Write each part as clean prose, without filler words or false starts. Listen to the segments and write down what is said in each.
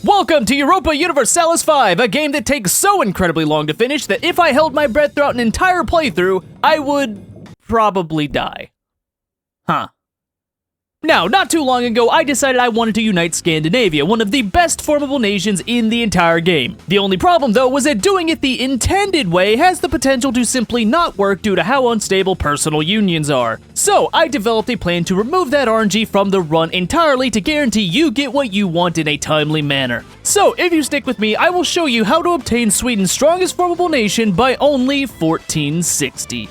Welcome to Europa Universalis 5, a game that takes so incredibly long to finish that if I held my breath throughout an entire playthrough, I would probably die. Huh. Now, not too long ago, I decided I wanted to unite Scandinavia, one of the best formable nations in the entire game. The only problem, though, was that doing it the intended way has the potential to simply not work due to how unstable personal unions are. So, I developed a plan to remove that RNG from the run entirely to guarantee you get what you want in a timely manner. So, if you stick with me, I will show you how to obtain Sweden's strongest formable nation by only 1460.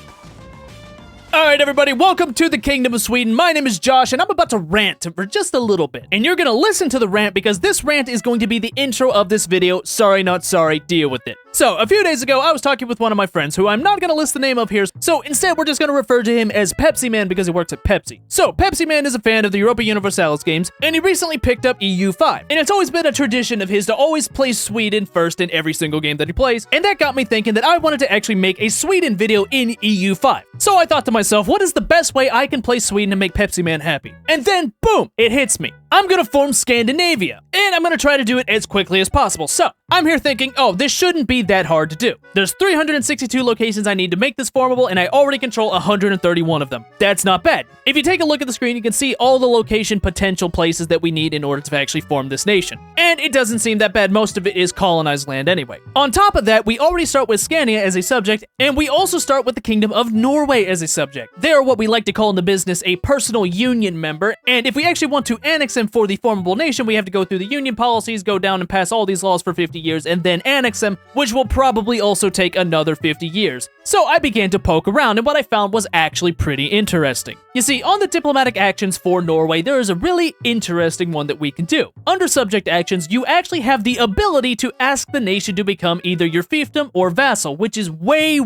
Alright everybody, welcome to the Kingdom of Sweden. My name is Josh, and I'm about to rant for just a little bit. And you're gonna listen to the rant because this rant is going to be the intro of this video. Sorry, not sorry, deal with it. So, a few days ago, I was talking with one of my friends, who I'm not gonna list the name of here, so instead we're just gonna refer to him as Pepsi Man because he works at Pepsi. So, Pepsi Man is a fan of the Europa Universalis games, and he recently picked up EU5. And it's always been a tradition of his to always place Sweden first in every single game that he plays, and that got me thinking that I wanted to actually make a Sweden video in EU5. So I thought to myself, what is the best way I can play Sweden and make Pepsi Man happy? And then, boom, it hits me. I'm gonna form Scandinavia, and I'm gonna try to do it as quickly as possible. So, I'm here thinking, oh, this shouldn't be that hard to do. There's 362 locations I need to make this formable, and I already control 131 of them. That's not bad. If you take a look at the screen, you can see all the location potential places that we need in order to actually form this nation. And it doesn't seem that bad. Most of it is colonized land anyway. On top of that, we already start with Scania as a subject, and we also start with the Kingdom of Norway as a subject. They are what we like to call in the business a personal union member, and if we actually want to annex them for the formable nation, we have to go through the union policies, go down and pass all these laws for 50 years, and then annex them, which will probably also take another 50 years. So I began to poke around, and what I found was actually pretty interesting. You see, on the diplomatic actions for Norway, there is a really interesting one that we can do. Under subject actions, you actually have the ability to ask the nation to become either your fiefdom or vassal, which is way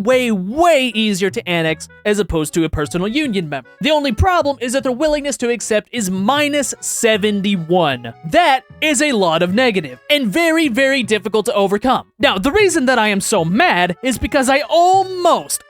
easier to annex as opposed to a personal union member. The only problem is that their willingness to accept is minus 71. That is a lot of negative, and very difficult to overcome. Now, the reason that I am so mad is because I almost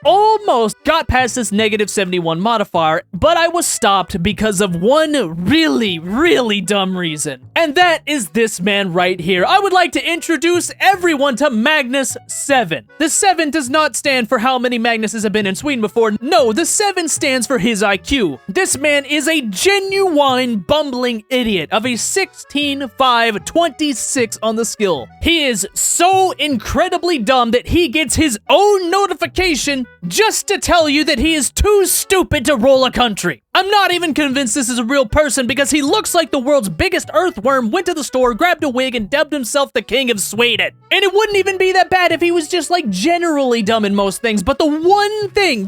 got past this negative 71 modifier, but I was stopped because of one really dumb reason. And that is this man right here. I would like to introduce everyone to Magnus 7. The 7 does not stand for how many Magnuses have been in Sweden before. No, the 7 stands for his IQ. This man is a genuine bumbling idiot of a 16.5 26 on the skill. He is so incredibly dumb that he gets his own notification just to tell you that he is too stupid to roll a country. I'm not even convinced this is a real person because he looks like the world's biggest earthworm, went to the store, grabbed a wig, and dubbed himself the King of Sweden. And it wouldn't even be that bad if he was just like generally dumb in most things, but the one thing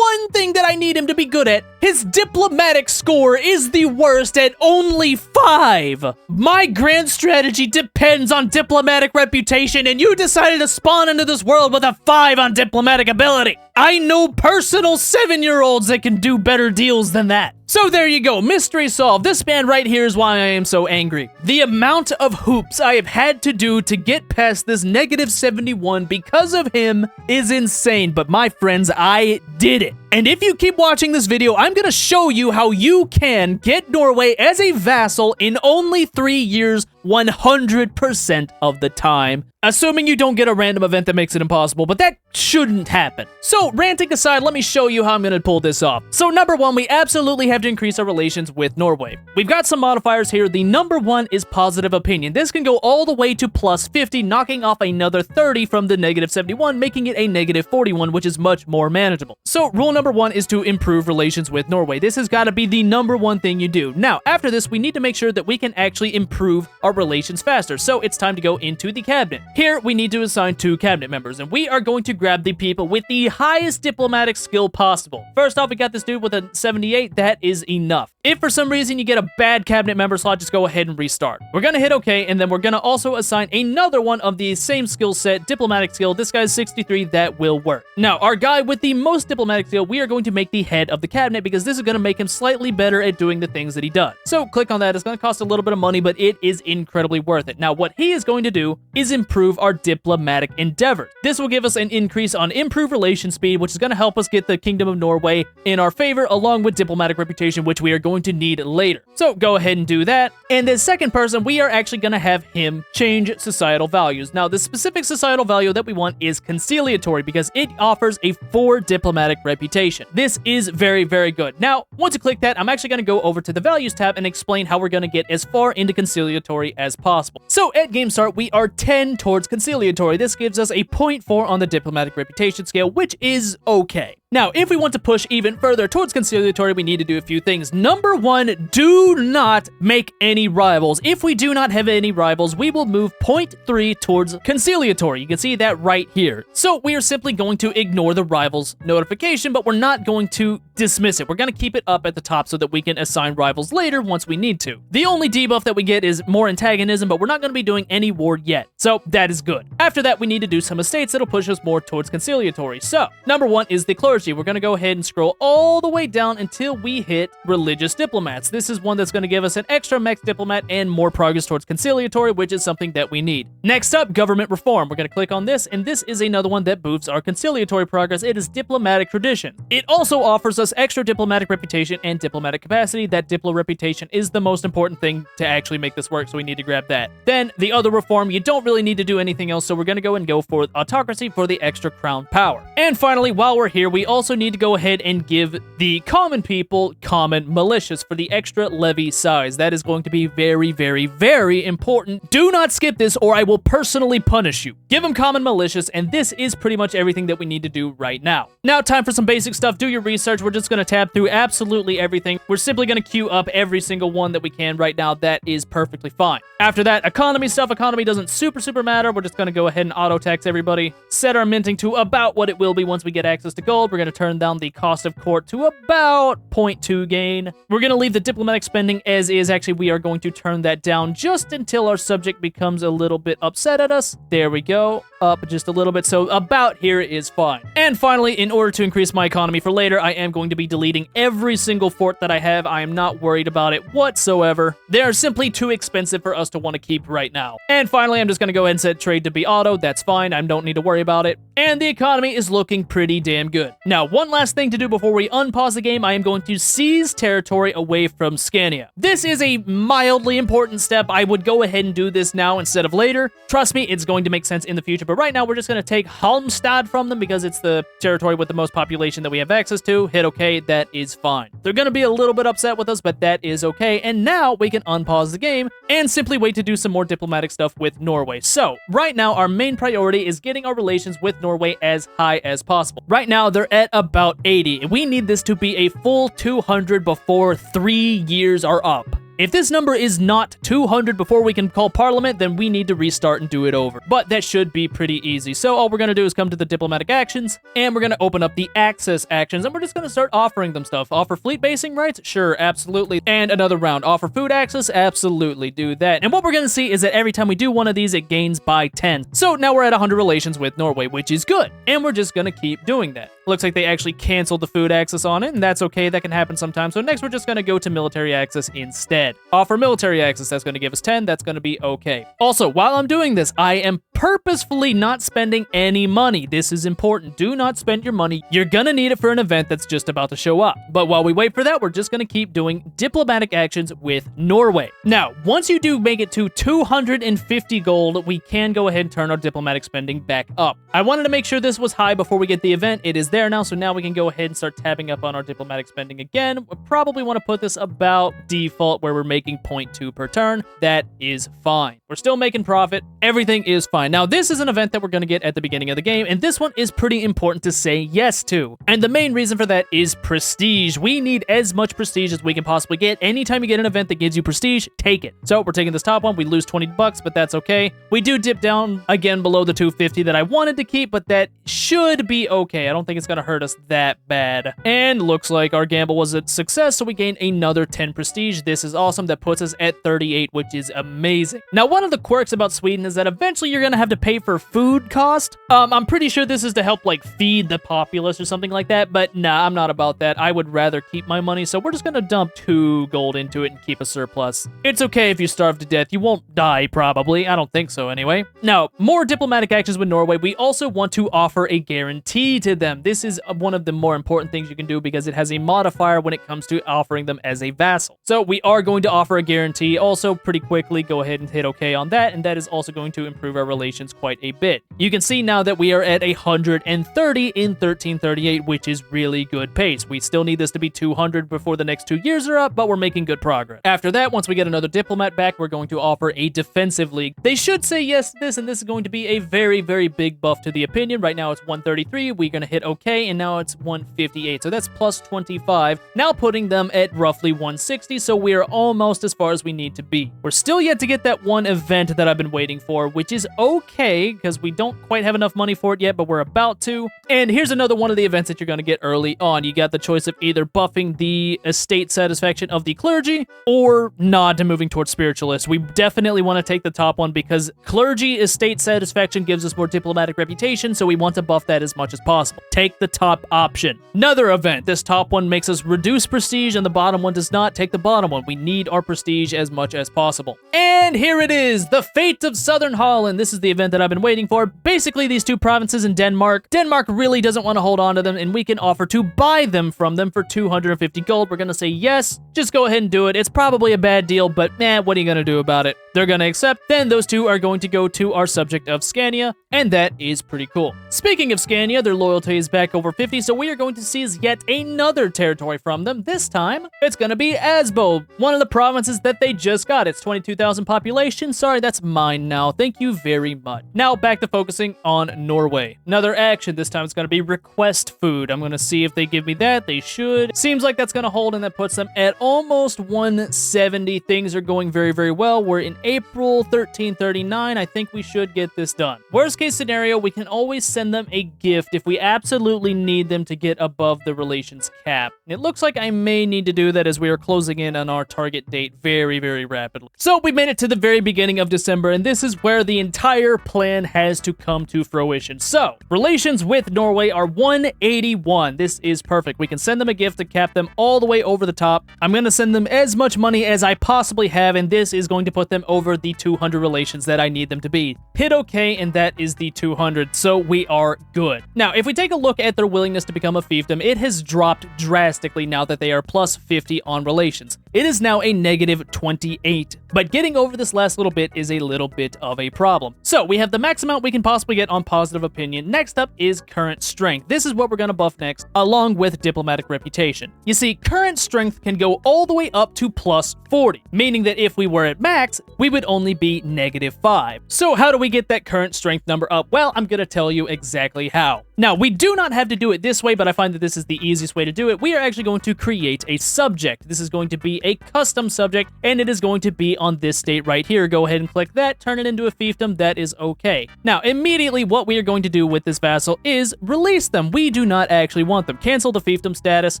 that I need him to be good at, his diplomatic score is the worst at only 5. My grand strategy depends on diplomatic reputation, and you decided to spawn into this world with a 5 on diplomatic ability. I know personal 7-year-olds that can do better deals than that. So there you go, mystery solved. This man right here is why I am so angry. The amount of hoops I have had to do to get past this negative 71 because of him is insane, but my friends, I did it. And if you keep watching this video, I'm gonna show you how you can get Norway as a vassal in only 3 years, 100% of the time. Assuming you don't get a random event that makes it impossible, but that shouldn't happen. So, ranting aside, let me show you how I'm gonna pull this off. So, number one, we absolutely have to increase our relations with Norway. We've got some modifiers here. The number one is positive opinion. This can go all the way to plus 50, knocking off another 30 from the negative 71, making it a negative 41, which is much more manageable. So, rule number one is to improve relations with Norway. This has got to be the number one thing you do. Now, after this, we need to make sure that we can actually improve our relations faster. So, it's time to go into the cabinet. Here, we need to assign 2 cabinet members, and we are going to grab the people with the highest diplomatic skill possible. First off, we got this dude with a 78. That is enough. If for some reason you get a bad cabinet member slot, just go ahead and restart. We're gonna hit OK, and then we're gonna also assign another one of the same skill set, diplomatic skill. This guy's 63. That will work. Now, our guy with the most diplomatic skill, we are going to make the head of the cabinet because this is gonna make him slightly better at doing the things that he does. So click on that. It's gonna cost a little bit of money, but it is incredibly worth it. Now, what he is going to do is improve our diplomatic endeavors. This will give us an increase on improved relation speed, which is gonna help us get the Kingdom of Norway in our favor, along with diplomatic reputation reputation, which we are going to need later. So go ahead and do that. And the second person, we are actually going to have him change societal values. Now, the specific societal value that we want is conciliatory because it offers a 4 diplomatic reputation. This is very, very good. Now, once you click that, I'm actually going to go over to the values tab and explain how we're going to get as far into conciliatory as possible. So at game start, we are 10 towards conciliatory. This gives us a 0.4 on the diplomatic reputation scale, which is okay. Now, if we want to push even further towards conciliatory, we need to do a few things. Number 1, do not make any rivals. If we do not have any rivals, we will move 0.3 towards conciliatory. You can see that right here. So we are simply going to ignore the rivals notification, but we're not going to dismiss it. We're going to keep it up at the top so that we can assign rivals later once we need to. The only debuff that we get is more antagonism, but we're not going to be doing any war yet. So that is good. After that, we need to do some estates that'll push us more towards conciliatory. So number 1 is the clergy. We're going to go ahead and scroll all the way down until we hit religious diplomats. This is one that's going to give us an extra max diplomat and more progress towards conciliatory, which is something that we need. Next up, government reform. We're going to click on this, and this is another one that boosts our conciliatory progress. It is diplomatic tradition. It also offers us extra diplomatic reputation and diplomatic capacity. That diplo reputation is the most important thing to actually make this work, so we need to grab that. Then the other reform, you don't really need to do anything else, so we're going to go for autocracy for the extra crown power. And finally, while we're here, we also need to go ahead and give the common people common militias for the extra levy size. That is going to be very, very, very important. Do not skip this or I will personally punish you. Give them common militias, and this is pretty much everything that we need to do right now. Now, time for some basic stuff. Do your research. We're just going to tab through absolutely everything. We're simply going to queue up every single one that we can right now. That is perfectly fine. After that, economy stuff. Economy doesn't super matter. We're just going to go ahead and auto tax everybody. Set our minting to about what it will be once we get access to gold. We're going to turn down the cost of court to about 0.2 gain. We're going to leave the diplomatic spending as is. Actually, we are going to turn that down just until our subject becomes a little bit upset at us. There we go. Up just a little bit. So about here is fine. And finally, in order to increase my economy for later, I am going to be deleting every single fort that I have. I am not worried about it whatsoever. They are simply too expensive for us to want to keep right now. And finally, I'm just going to go ahead and set trade to be auto. That's fine. I don't need to worry about it. And the economy is looking pretty damn good. Now, one last thing to do before we unpause the game, I am going to seize territory away from Scania. This is a mildly important step. I would go ahead and do this now instead of later. Trust me, it's going to make sense in the future. But right now, we're just going to take Halmstad from them because it's the territory with the most population that we have access to. Hit OK. That is fine. They're going to be a little bit upset with us, but that is okay. And now we can unpause the game and simply wait to do some more diplomatic stuff with Norway. So right now, our main priority is getting our relations with Norway as high as possible. Right now, they're at about 80. We need this to be a full 200 before 3 years are up. If this number is not 200 before we can call Parliament, then we need to restart and do it over. But that should be pretty easy. So all we're going to do is come to the diplomatic actions, and we're going to open up the access actions, and we're just going to start offering them stuff. Offer fleet basing rights? Sure, absolutely. And another round. Offer food access? Absolutely, do that. And what we're going to see is that every time we do one of these, it gains by 10. So now we're at 100 relations with Norway, which is good. And we're just going to keep doing that. Looks like they actually canceled the food access on it, and that's okay. That can happen sometimes. So next, we're just going to go to military access instead. Offer military access. That's going to give us 10. That's going to be okay. Also, while I'm doing this, I am purposefully not spending any money. This is important. Do not spend your money. You're going to need it for an event that's just about to show up. But while we wait for that, we're just going to keep doing diplomatic actions with Norway. Now, once you do make it to 250 gold, we can go ahead and turn our diplomatic spending back up. I wanted to make sure this was high before we get the event. It is there now, so now we can go ahead and start tabbing up on our diplomatic spending again. We probably want to put this about default where we're making 0.2 per turn. That is fine. We're still making profit. Everything is fine. Now, this is an event that we're going to get at the beginning of the game, and this one is pretty important to say yes to. And the main reason for that is prestige. We need as much prestige as we can possibly get. Anytime you get an event that gives you prestige, take it. So we're taking this top one. We lose 20 bucks, but that's okay. We do dip down again below the 250 that I wanted to keep, but that should be okay. I don't think it's going to hurt us that bad. And looks like our gamble was a success, so we gained another 10 prestige. This is awesome. That puts us at 38, which is amazing. Now, one of the quirks about Sweden is that eventually you're going to have to pay for food cost. I'm pretty sure this is to help like feed the populace or something like that, but nah, I'm not about that. I would rather keep my money, so we're just gonna dump 2 gold into it and keep a surplus. It's okay if you starve to death. You won't die, probably. I don't think so anyway. Now, more diplomatic actions with Norway. We also want to offer a guarantee to them. This is one of the more important things you can do because it has a modifier when it comes to offering them as a vassal. So we are going to offer a guarantee. Also, pretty quickly, go ahead and hit OK on that, and that is also going to improve our relations quite a bit. You can see now that we are at 130 in 1338, which is really good pace. We still need this to be 200 before the next 2 years are up, but we're making good progress. After that, once we get another diplomat back, we're going to offer a defensive league. They should say yes to this, and this is going to be a very, very big buff to the opinion. Right now it's 133, we're going to hit OK, and now it's 158, so that's plus 25, now putting them at roughly 160, so we are almost as far as we need to be. We're still yet to get that one event that I've been waiting for, which is okay, because we don't quite have enough money for it yet, but we're about to. And here's another one of the events that you're going to get early on. You got the choice of either buffing the estate satisfaction of the clergy, or nod to moving towards spiritualists. We definitely want to take the top one because clergy estate satisfaction gives us more diplomatic reputation, so we want to buff that as much as possible. Take the top option. Another event. This top one makes us reduce prestige, and the bottom one does not. Take the bottom one. We need our prestige as much as possible. And here it is, the fate of Southern Holland. This is the event that I've been waiting for. Basically, these 2 provinces in Denmark. Denmark really doesn't want to hold on to them, and we can offer to buy them from them for 250 gold. We're going to say yes. Just go ahead and do it. It's probably a bad deal, but what are you going to do about it? They're going to accept. Then those 2 are going to go to our subject of Scania, and that is pretty cool. Speaking of Scania, their loyalty is back over 50, so we are going to seize yet another territory from them. This time, it's going to be Asbo, one of the provinces that they just got. It's 22,000 population. Sorry, that's mine now. Thank you very much. Now, back to focusing on Norway. Another action. This time, it's going to be request food. I'm going to see if they give me that. They should. Seems like that's going to hold, and that puts them at almost 170. Things are going very, very well. We're in April 1339. I think we should get this done. Worst case scenario, we can always send them a gift if we absolutely need them to get above the relations cap. It looks like I may need to do that as we are closing in on our target date very, very rapidly. So we made it to the very beginning of December, and this is where the entire plan has to come to fruition. So, relations with Norway are 181. This is perfect. We can send them a gift to cap them all the way over the top. I'm going to send them as much money as I possibly have, and this is going to put them over the 200 relations that I need them to be. Hit OK, and that is the 200, so we are good. Now, if we take a look at their willingness to become a fiefdom, it has dropped drastically now that they are plus 50 on relations. It is now a negative 28, but getting over this last little bit is a little bit of a problem. So we have the max amount we can possibly get on positive opinion. Next up is current strength. This is what we're going to buff next, along with diplomatic reputation. You see, current strength can go all the way up to plus 40, meaning that if we were at max, we would only be negative 5. So how do we get that current strength number up? Well, I'm going to tell you exactly how. Now, we do not have to do it this way, but I find that this is the easiest way to do it. We are actually going to create a subject. This is going to be a custom subject, and it is going to be on this state right here. Go ahead and click that, turn it into a fiefdom. That is okay. Now, immediately, what we are going to do with this vassal is release them. We do not actually want them. Cancel the fiefdom status,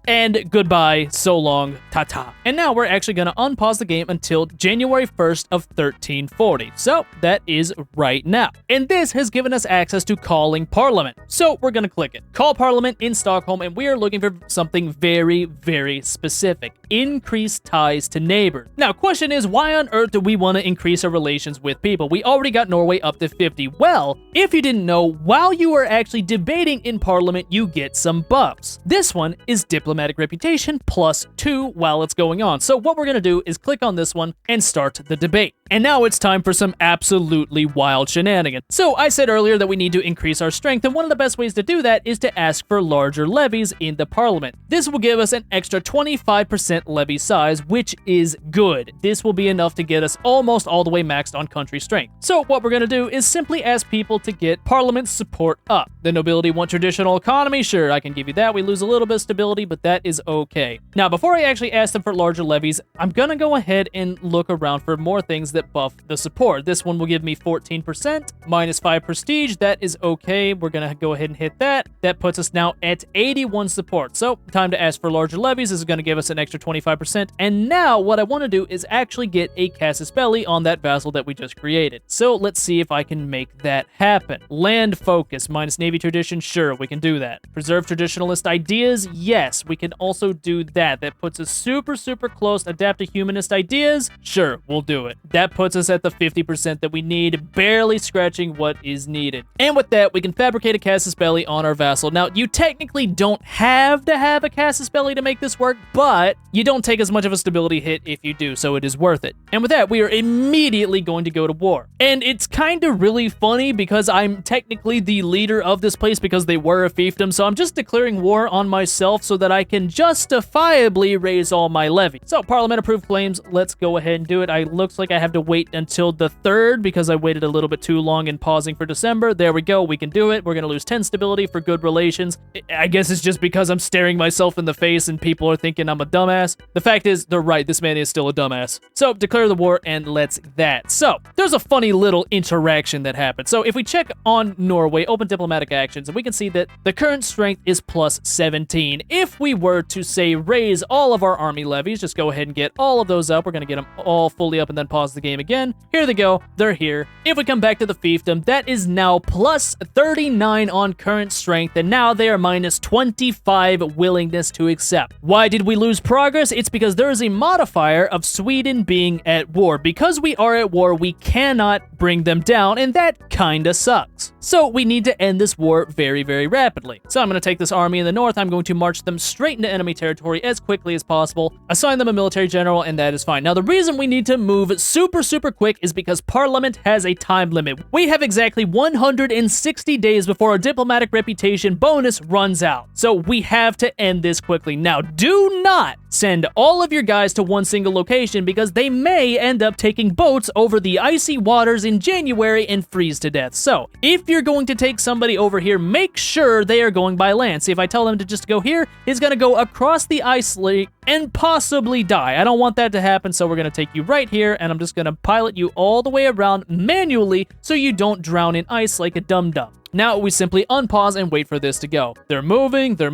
and goodbye, so long, ta-ta. And now we're actually going to unpause the game until January 1st of 1340. So that is right now. And this has given us access to calling Parliament. So we're going to click it. Call Parliament in Stockholm, and we are looking for something very, very specific. Increase ties to neighbors. Now, question is, why on earth do we want to increase our relations with people? We already got Norway up to 50. Well, if you didn't know, while you are actually debating in Parliament, you get some buffs. This one is diplomatic reputation plus 2 while it's going on. So what we're going to do is click on this one and start the debate. And now it's time for some absolutely wild shenanigans. So I said earlier that we need to increase our strength, and one of the best ways to do that is to ask for larger levies in the Parliament. This will give us an extra 25% levy size, which is good. This will be enough to get us almost all the way maxed on country strength. So what we're going to do is simply ask people to get Parliament support up. The nobility want traditional economy? Sure, I can give you that. We lose a little bit of stability, but that is okay. Now, before I actually ask them for larger levies, I'm going to go ahead and look around for more things that that buff the support. This one will give me 14%, minus 5 prestige. That is okay. We're gonna go ahead and hit that. That puts us now at 81 support. So time to ask for larger levies. This is gonna give us an extra 25%. And now what I want to do is actually get a casus belli on that vassal that we just created. So let's see if I can make that happen. Land focus, minus navy tradition. Sure, we can do that. Preserve traditionalist ideas. Yes, we can also do that. That puts us super close. Adapt to humanist ideas. Sure, we'll do it. That puts us at the 50% that we need, barely scratching what is needed. And with that, we can fabricate a casus belli on our vassal. Now, you technically don't have to have a casus belli to make this work, but you don't take as much of a stability hit if you do, so it is worth it. And with that, we are immediately going to go to war. And it's kind of really funny because I'm technically the leader of this place because they were a fiefdom, so I'm just declaring war on myself so that I can justifiably raise all my levies. So, Parliament approved claims, let's go ahead and do it. Looks like I have to wait until the 3rd because I waited a little bit too long in pausing for December. There we go, we can do it. We're gonna lose 10 stability for good relations. I guess it's just because I'm staring myself in the face and people are thinking I'm a dumbass. The fact is, they're right, this man is still a dumbass. So, declare the war and let's that. So, there's a funny little interaction that happened. So, if we check on Norway, open diplomatic actions, and we can see that the current strength is plus 17. If we were to, say, raise all of our army levies, just go ahead and get all of those up. We're going to get them all fully up and then pause the game again. Here they go. They're here. If we come back to the fiefdom, that is now plus 39 on current strength, and now they are minus 25 willingness to accept. Why did we lose progress? It's because there is a modifier of Sweden being at war. Because we are at war, we cannot bring them down, and that kinda sucks. So we need to end this war very rapidly. So I'm going to take this army in the north. I'm going to march them straight into enemy territory as quickly as possible, assign them a military general, and that is fine. Now, the reason we need to move super quick is because Parliament has a time limit. We have exactly 160 days before our diplomatic reputation bonus runs out. So we have to end this quickly. Now, do not send all of your guys to one single location because they may end up taking boats over the icy waters in January and freeze to death. So, if you're going to take somebody over here, make sure they are going by land. See, if I tell them to just go here, he's going to go across the ice lake and possibly die. I don't want that to happen, so we're going to take you right here, and I'm just going to pilot you all the way around manually so you don't drown in ice like a dum-dum. Now we simply unpause and wait for this to go. They're moving, they're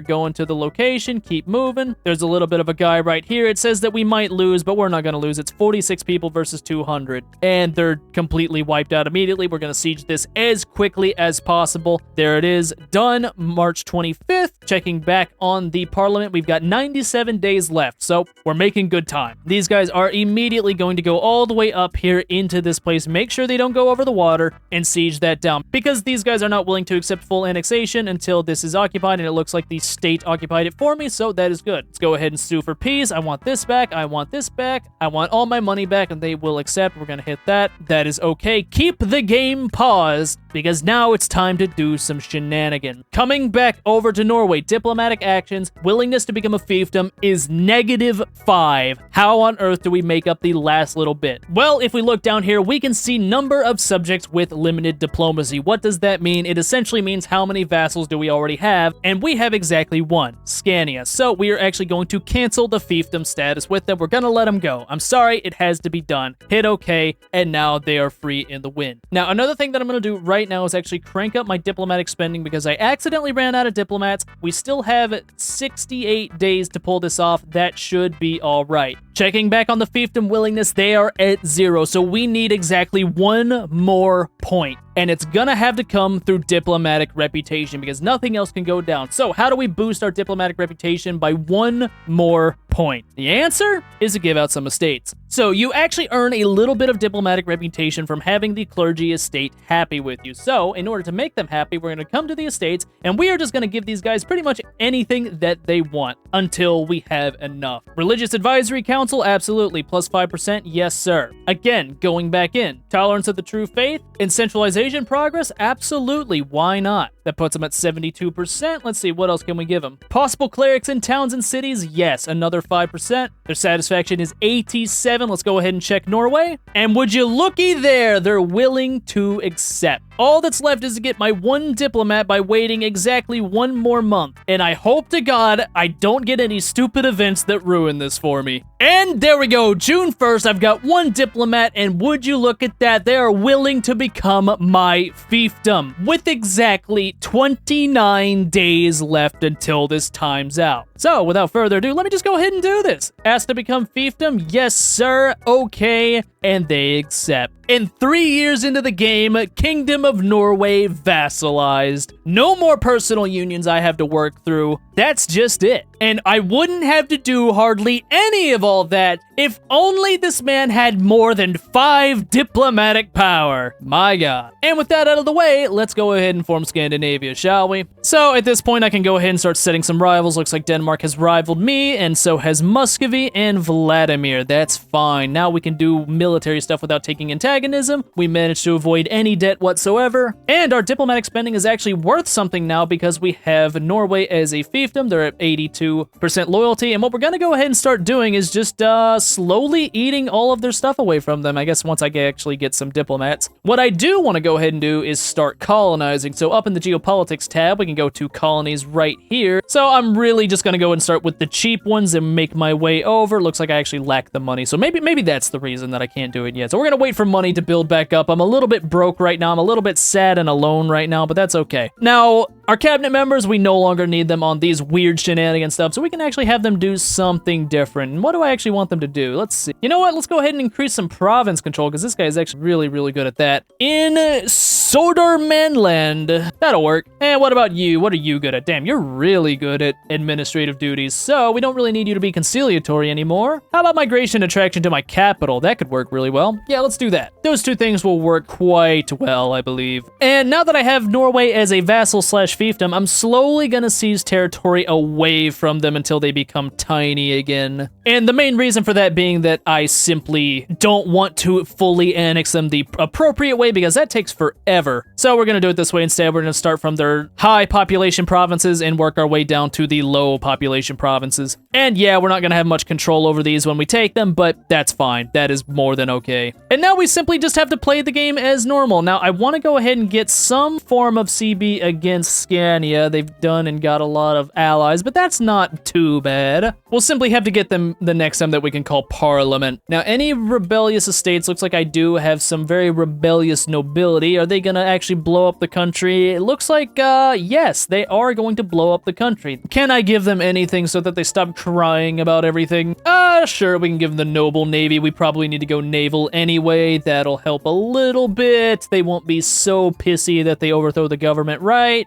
going to the location, keep moving. There's a little bit of a guy right here. It says that we might lose, but we're not gonna lose. It's 46 people versus 200, and they're completely wiped out immediately. We're gonna siege this as quickly as possible. There it is, done, March 25th. Checking back on the Parliament, we've got 97 days left, so we're making good time. These guys are immediately going to go all the way up here into this place. Make sure they don't go over the water and siege that down, because these guys are not willing to accept full annexation until this is occupied, and it looks like the state occupied it for me, so that is good. Let's go ahead and sue for peace. I want this back. I want this back. I want all my money back, and they will accept. We're gonna hit that. That is okay. Keep the game paused, because now it's time to do some shenanigans. Coming back over to Norway, diplomatic actions, willingness to become a fiefdom is -5. How on earth do we make up the last little bit? Well, if we look down here, we can see number of subjects with limited diplomacy. What does that mean? It essentially means how many vassals do we already have, and we have exactly one, Scania. So we are actually going to cancel the fiefdom status with them. We're gonna let them go. I'm sorry, it has to be done. Hit OK, and now they are free in the wind. Now, another thing that I'm gonna do right now is actually crank up my diplomatic spending because I accidentally ran out of diplomats. We still have 68 days to pull this off. That should be all right. Checking back on the fiefdom willingness, they are at 0, so we need exactly one more point. And it's gonna have to come through diplomatic reputation because nothing else can go down. So how do we boost our diplomatic reputation by one more point? The answer is to give out some estates. So you actually earn a little bit of diplomatic reputation from having the clergy estate happy with you. So in order to make them happy, we're gonna come to the estates and we are just gonna give these guys pretty much anything that they want until we have enough. Religious Advisory Council, absolutely, plus 5%, yes sir. Again, going back in. Tolerance of the true faith and centralization progress, absolutely, why not? That puts them at 72%. Let's see, what else can we give them? Possible clerics in towns and cities, yes, another 5%. Their satisfaction is 87. Let's go ahead and check Norway. And would you looky there, they're willing to accept. all that's left is to get my 1 diplomat by waiting exactly 1 more month. And I hope to God I don't get any stupid events that ruin this for me. And there we go, June 1st, I've got 1 diplomat, and would you look at that, they are willing to become my fiefdom, with exactly 29 days left until this time's out. So, without further ado, let me just go ahead and do this. Asked to become fiefdom? Yes, sir. Okay. And they accept. And 3 years into the game, Kingdom of Norway vassalized. No more personal unions I have to work through. That's just it. And I wouldn't have to do hardly any of all that if only this man had more than 5 diplomatic power. My God. And with that out of the way, let's go ahead and form Scandinavia, shall we? So at this point, I can go ahead and start setting some rivals. Looks like Denmark has rivaled me, and so has Muscovy and Vladimir. That's fine. Now we can do military stuff without taking antagonism. We managed to avoid any debt whatsoever. And our diplomatic spending is actually worth something now because we have Norway as a fiefdom. They're at 82% loyalty. And what we're going to go ahead and start doing is just slowly eating all of their stuff away from them. I guess once I actually get some diplomats. What I do want to go ahead and do is start colonizing. So up in the geopolitics tab, we can go to colonies right here. So I'm really just going to go and start with the cheap ones and make my way over. Looks like I actually lack the money. So maybe that's the reason that I can't do it yet. So we're going to wait for money to build back up. I'm a little bit broke right now. I'm a little bit sad and alone right now, but that's okay. Now, our cabinet members, we no longer need them on these weird shenanigan stuff, so we can actually have them do something different. And what do I actually want them to do? Let's see. You know what? Let's go ahead and increase some province control, because this guy is actually really, really good at that. In Sodermanland. That'll work. And what about you? What are you good at? Damn, you're really good at administrative duties, so we don't really need you to be conciliatory anymore. How about migration attraction to my capital? That could work really well. Yeah, let's do that. Those 2 things will work quite well, I believe. And now that I have Norway as a vassal slash fiefdom, I'm slowly gonna seize territory away from them until they become tiny again. And the main reason for that being that I simply don't want to fully annex them the appropriate way, because that takes forever. So we're gonna do it this way instead. We're gonna start from their high population provinces and work our way down to the low population provinces. And yeah, we're not gonna have much control over these when we take them, but that's fine. That is more than okay. And now we simply just have to play the game as normal. Now, I want to go ahead and get some form of CB against Scania. They've done and got a lot of allies, but that's not too bad. We'll simply have to get them the next time that we can call Parliament. Now, any rebellious estates, looks like I do have some very rebellious nobility. Are they gonna actually blow up the country? It looks like, yes, they are going to blow up the country. Can I give them anything so that they stop crying about everything? Sure, we can give them the noble navy. We probably need to go naval anyway. That'll help a little bit. They won't be so pissy that they overthrow the government. Right.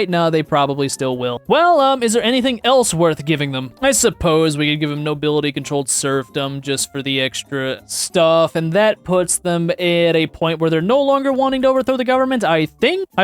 No, they probably still will. Well, is there anything else worth giving them? I suppose we could give them nobility-controlled serfdom just for the extra stuff, and that puts them at a point where they're no longer wanting to overthrow the government, I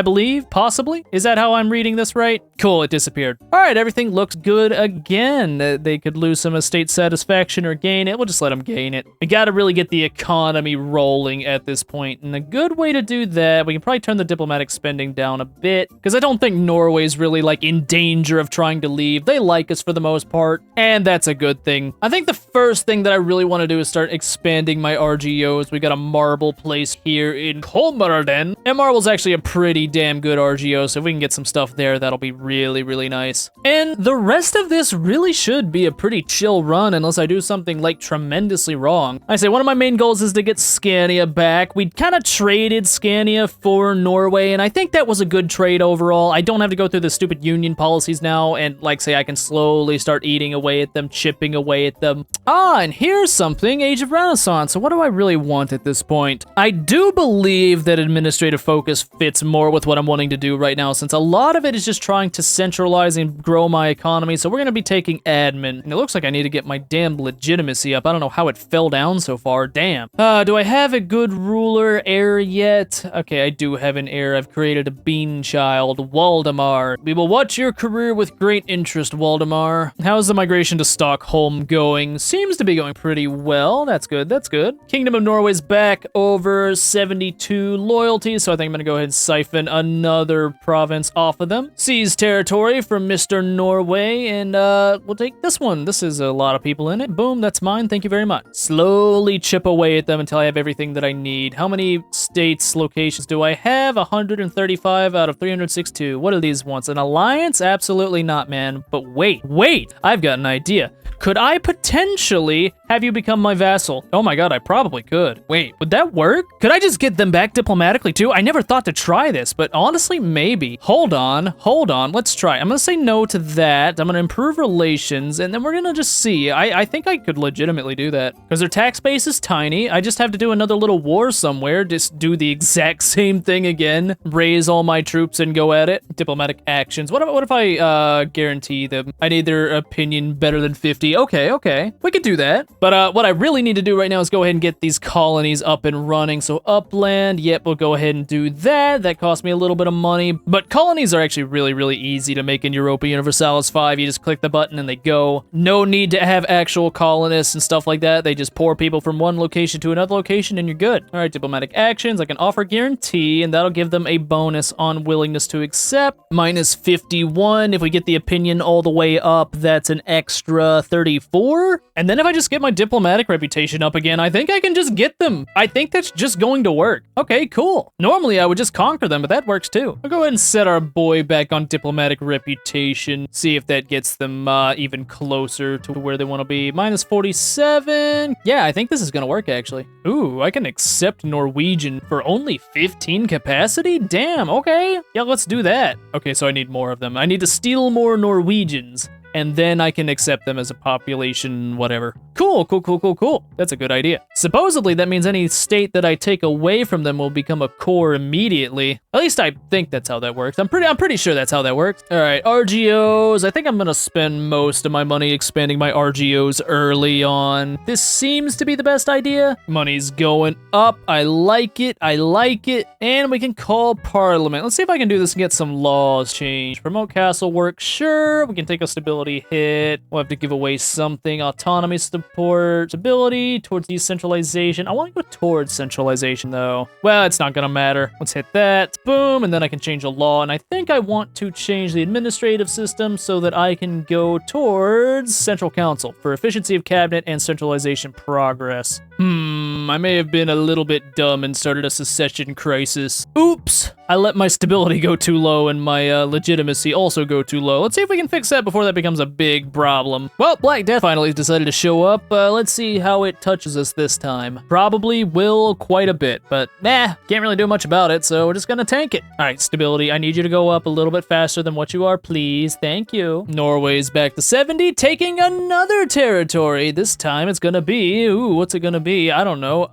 believe, possibly. Is that how I'm reading this right? Cool, it disappeared. All right, everything looks good again. They could lose some estate satisfaction or gain it. We'll just let them gain it. We gotta really get the economy rolling at this point, and a good way to do that, we can probably turn the diplomatic spending down a bit, because I don't think Norway's really, like, in danger of trying to leave. They like us for the most part, and that's a good thing. I think the first thing that I really want to do is start expanding my RGOs. We got a marble place here in Kolmarden, and marble's actually a pretty damn good RGO, so if we can get some stuff there, that'll be really, really nice. And the rest of this really should be a pretty chill run, unless I do something, like, tremendously wrong. I say one of my main goals is to get Scania back. We kind of traded Scania for Norway, and I think that was a good trade overall. I don't have to go through the stupid union policies now, and like say I can slowly start eating away at them, chipping away at them. And here's something, Age of Renaissance. So what do I really want at this point? I do believe that administrative focus fits more with what I'm wanting to do right now, since a lot of it is just trying to centralize and grow my economy, so we're gonna be taking admin. And it looks like I need to get my damn legitimacy up. I don't know how it fell down so far, damn. Do I have a good ruler heir yet? Okay, I do have an heir. I've created a bean child, Waldemar. We will watch your career with great interest, Waldemar. How's the migration to Stockholm going? Seems to be going pretty well. That's good, that's good. Kingdom of Norway's back over 72 loyalty, so I think I'm gonna go ahead and siphon another province off of them. Seize territory from Mr. Norway, and we'll take this one. This is a lot of people in it. Boom, that's mine. Thank you very much. Slowly chip away at them until I have everything that I need. How many states, locations do I have? 135 out of 362. What are these ones? An alliance? Absolutely not, man. But wait, I've got an idea. Could I potentially have you become my vassal? Oh my god, I probably could. Wait, would that work? Could I just get them back diplomatically too? I never thought to try this, but honestly, maybe. Hold on, let's try. I'm gonna say no to that. I'm gonna improve relations, and then we're gonna just see. I think I could legitimately do that. Because their tax base is tiny. I just have to do another little war somewhere, just do the exact same thing again. Raise all my troops and go at it. Diplomatic actions. What if I guarantee them I need their opinion better than 50? Okay. We could do that. But what I really need to do right now is go ahead and get these colonies up and running. So upland, yep, we'll go ahead and do that. That cost me a little bit of money. But colonies are actually really easy to make in Europa Universalis 5. You just click the button and they go. No need to have actual colonists and stuff like that. They just pour people from one location to another location and you're good. All right, diplomatic actions. I can offer guarantee and that'll give them a bonus on willingness to accept. Minus 51. If we get the opinion all the way up, that's an extra 34. And then if I just get my diplomatic reputation up again, I think I can just get them. I think that's just going to work. Okay, cool. Normally I would just conquer them, but that works too. I'll go ahead and set our boy back on diplomatic reputation. See if that gets them even closer to where they want to be. Minus 47. Yeah, I think this is gonna work actually. Ooh, I can accept Norwegian for only 15 capacity? Damn, okay. Yeah, let's do that. Okay, so I need more of them. I need to steal more Norwegians. And then I can accept them as a population, whatever. Cool. That's a good idea. Supposedly, that means any state that I take away from them will become a core immediately. At least I think that's how that works. I'm pretty sure that's how that works. All right, RGOs. I think I'm gonna spend most of my money expanding my RGOs early on. This seems to be the best idea. Money's going up. I like it. And we can call Parliament. Let's see if I can do this and get some laws changed. Promote castle work. Sure, we can take a stability hit. We'll have to give away something. Autonomy support. Stability towards decentralization. I want to go towards centralization though. Well, it's not gonna matter. Let's hit that. Boom, and then I can change a law. And I think I want to change the administrative system so that I can go towards central council for efficiency of cabinet and centralization progress. I may have been a little bit dumb and started a secession crisis. Oops! I let my stability go too low and my legitimacy also go too low. Let's see if we can fix that before that becomes a big problem. Well, Black Death finally decided to show up. Let's see how it touches us this time. Probably will quite a bit, but can't really do much about it, so we're just gonna tank it. All right, stability, I need you to go up a little bit faster than what you are, please. Thank you. Norway's back to 70, taking another territory. This time it's gonna be, what's it gonna be? I don't know.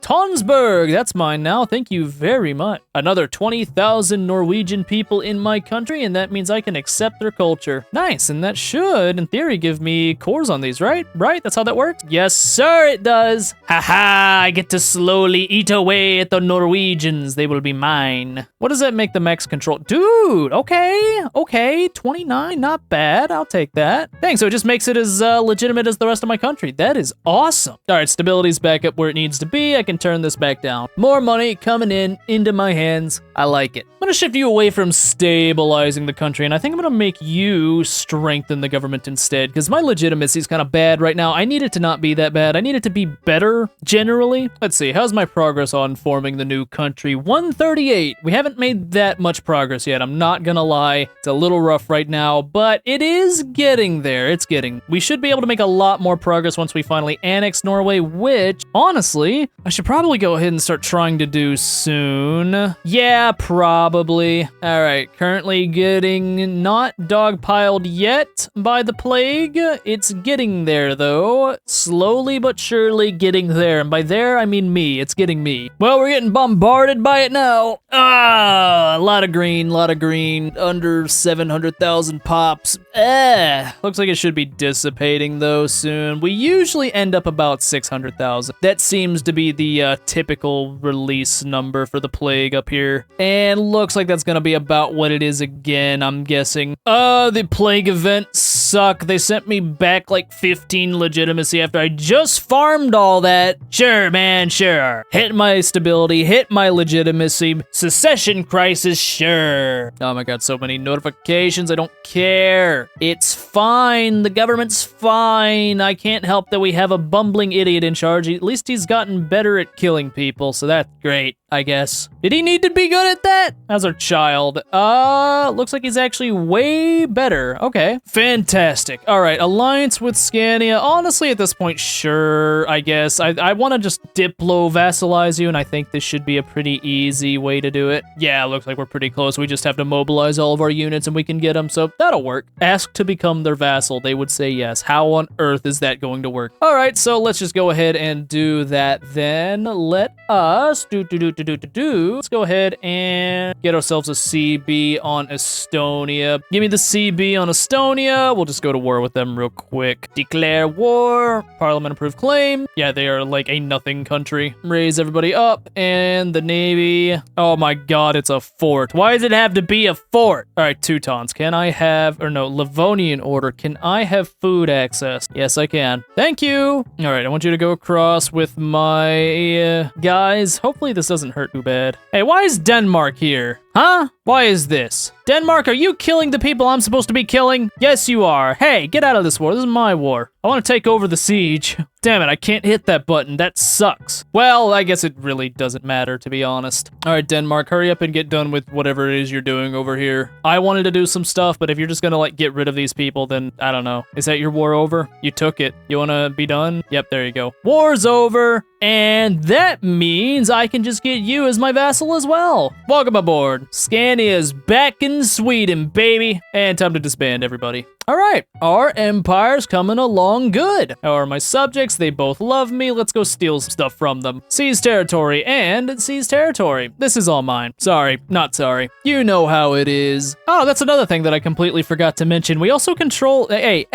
Tonsberg, that's mine now. Thank you very much. Another 20,000 Norwegian people in my country, and that means I can accept their culture. Nice, and that should, in theory, give me cores on these, right? Right? That's how that works? Yes, sir, it does. Haha, I get to slowly eat away at the Norwegians. They will be mine. What does that make the max control? Dude, okay, 29, not bad. I'll take that. Dang, so it just makes it as legitimate as the rest of my country. That is awesome. All right, stability's back up where it needs to be. I can turn this back down. More money coming into my hands. I like it. I'm gonna shift you away from stabilizing the country, and I think I'm gonna make you strengthen the government instead, because my legitimacy is kind of bad right now. I need it to not be that bad. I need it to be better, generally. Let's see, how's my progress on forming the new country? 138. We haven't made that much progress yet, I'm not gonna lie. It's a little rough right now, but it is getting there. We should be able to make a lot more progress once we finally annex Norway, which, honestly, I should probably go ahead and start trying to do soon. Yeah, probably. All right, currently getting not dogpiled yet by the plague. It's getting there, though. Slowly but surely getting there. And by there, I mean me. It's getting me. Well, we're getting bombarded by it now. A lot of green. Under 700,000 pops. Looks like it should be dissipating, though, soon. We usually end up about 600,000. That seems to be the typical release number for the plague up here. And looks like that's gonna be about what it is again, I'm guessing. The plague events suck. They sent me back like 15 legitimacy after I just farmed all that. Sure, man, sure. Hit my stability, hit my legitimacy. Secession crisis, sure. Oh my god, so many notifications. I don't care. It's fine. The government's fine. I can't help that we have a bumbling idiot in charge. At least he's gotten better at killing people, so that's great, I guess. Did he need to be good at that? As our child. Looks like he's actually way better. Okay. Fantastic. All right, alliance with Scania. Honestly, at this point, sure, I guess. I want to just diplo-vassalize you, and I think this should be a pretty easy way to do it. Yeah, looks like we're pretty close. We just have to mobilize all of our units, and we can get them, so that'll work. Ask to become their vassal. They would say yes. How on earth is that going to work? All right, so let's just go ahead and do that then. Let us Let's go ahead and get ourselves a CB on Estonia. Give me the CB on Estonia. We'll just go to war with them real quick. Declare war. Parliament approved claim. Yeah, they are like a nothing country. Raise everybody up. And the Navy. Oh my god, it's a fort. Why does it have to be a fort? All right, Teutons. Can I have, or no, Livonian order. Can I have food access? Yes, I can. Thank you. All right, I want you to go across with my guys. Hopefully this doesn't hurt too bad. Hey, why is Denmark here? Huh? Why is this? Denmark, are you killing the people I'm supposed to be killing? Yes, you are. Hey, get out of this war. This is my war. I want to take over the siege. Damn it, I can't hit that button. That sucks. Well, I guess it really doesn't matter, to be honest. All right, Denmark, hurry up and get done with whatever it is you're doing over here. I wanted to do some stuff, but if you're just gonna, like, get rid of these people, then I don't know. Is that your war over? You took it. You want to be done? Yep, there you go. War's over. And that means I can just get you as my vassal as well. Welcome aboard. Scania's back in Sweden, baby. And time to disband everybody. All right, our empire's coming along good. How are my subjects? They both love me. Let's go steal some stuff from them. Seize territory and seize territory. This is all mine. Sorry, not sorry. You know how it is. Oh, that's another thing that I completely forgot to mention. We also control, hey.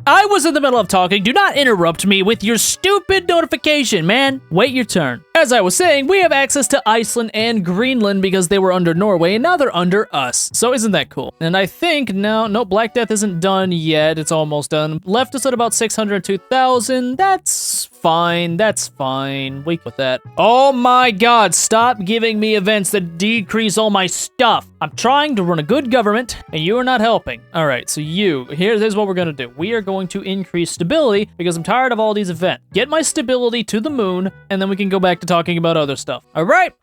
I was in the middle of talking. Do not interrupt me with your stupid notification, man. Wait your turn. As I was saying, we have access to Iceland and Greenland because they were under Norway and now they're under us. So isn't that cool? And I think now, no, Black Death isn't done yet. It's almost done. Left us at about 602,000. That's fine. That's fine. Wait with that. Oh my god, stop giving me events that decrease all my stuff. I'm trying to run a good government and you are not helping. All right, so here's what we're gonna do. We are going to increase stability because I'm tired of all these events. Get my stability to the moon and then we can go back to talking about other stuff. All right,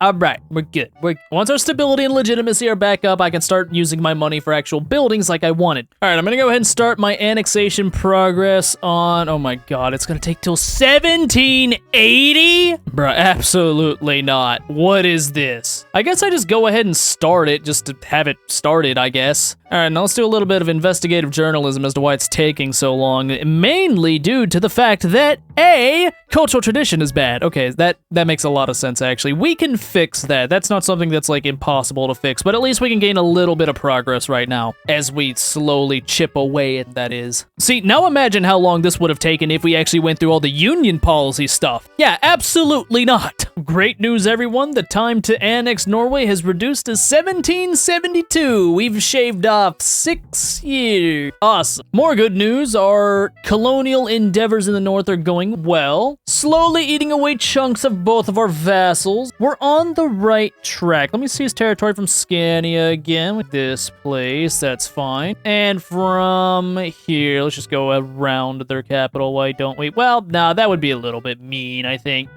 we're good. Once our stability and legitimacy are back up, I can start using my money for actual buildings like I wanted. All right, I'm gonna go ahead and start my annexation progress on, oh my god, it's gonna take till 1780? Bruh, absolutely not. What is this? I guess I just go ahead and start it just to have it started, I guess. All right, now let's do a little bit of investigative journalism as to why it's taking so long. Mainly due to the fact that A, cultural tradition is bad. Okay, that makes a lot of sense, actually. We can fix that. That's not something that's, like, impossible to fix, but at least we can gain a little bit of progress right now as we slowly chip away at that is. See, now imagine how long this would have taken if we actually went through all the union policy stuff. Yeah, absolutely not. Great news, everyone. The time to annex Norway has reduced to 1772. We've shaved off 6 years. Awesome. More good news, our colonial endeavors in the north are going well. Slowly eating away chunks of both of our vassals. We're on the right track. Let me seize territory from Scania again with this place. That's fine. And from here, let's just go around their capital. Why don't we? Well, nah, that would be a little bit mean, I think.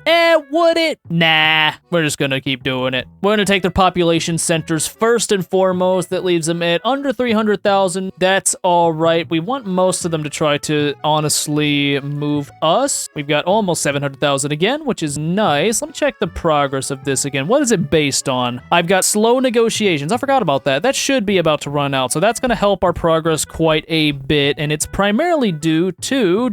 Would it? Nah, we're just gonna keep doing it. We're gonna take their population centers first and foremost. That leaves them at under 300,000. That's all right. We want most of them to try to honestly move us. We've got almost 700,000 again, which is nice. Let me check the progress of this again. What is it based on? I've got slow negotiations. I forgot about that. That should be about to run out, so that's gonna help our progress quite quite a bit, and it's primarily due to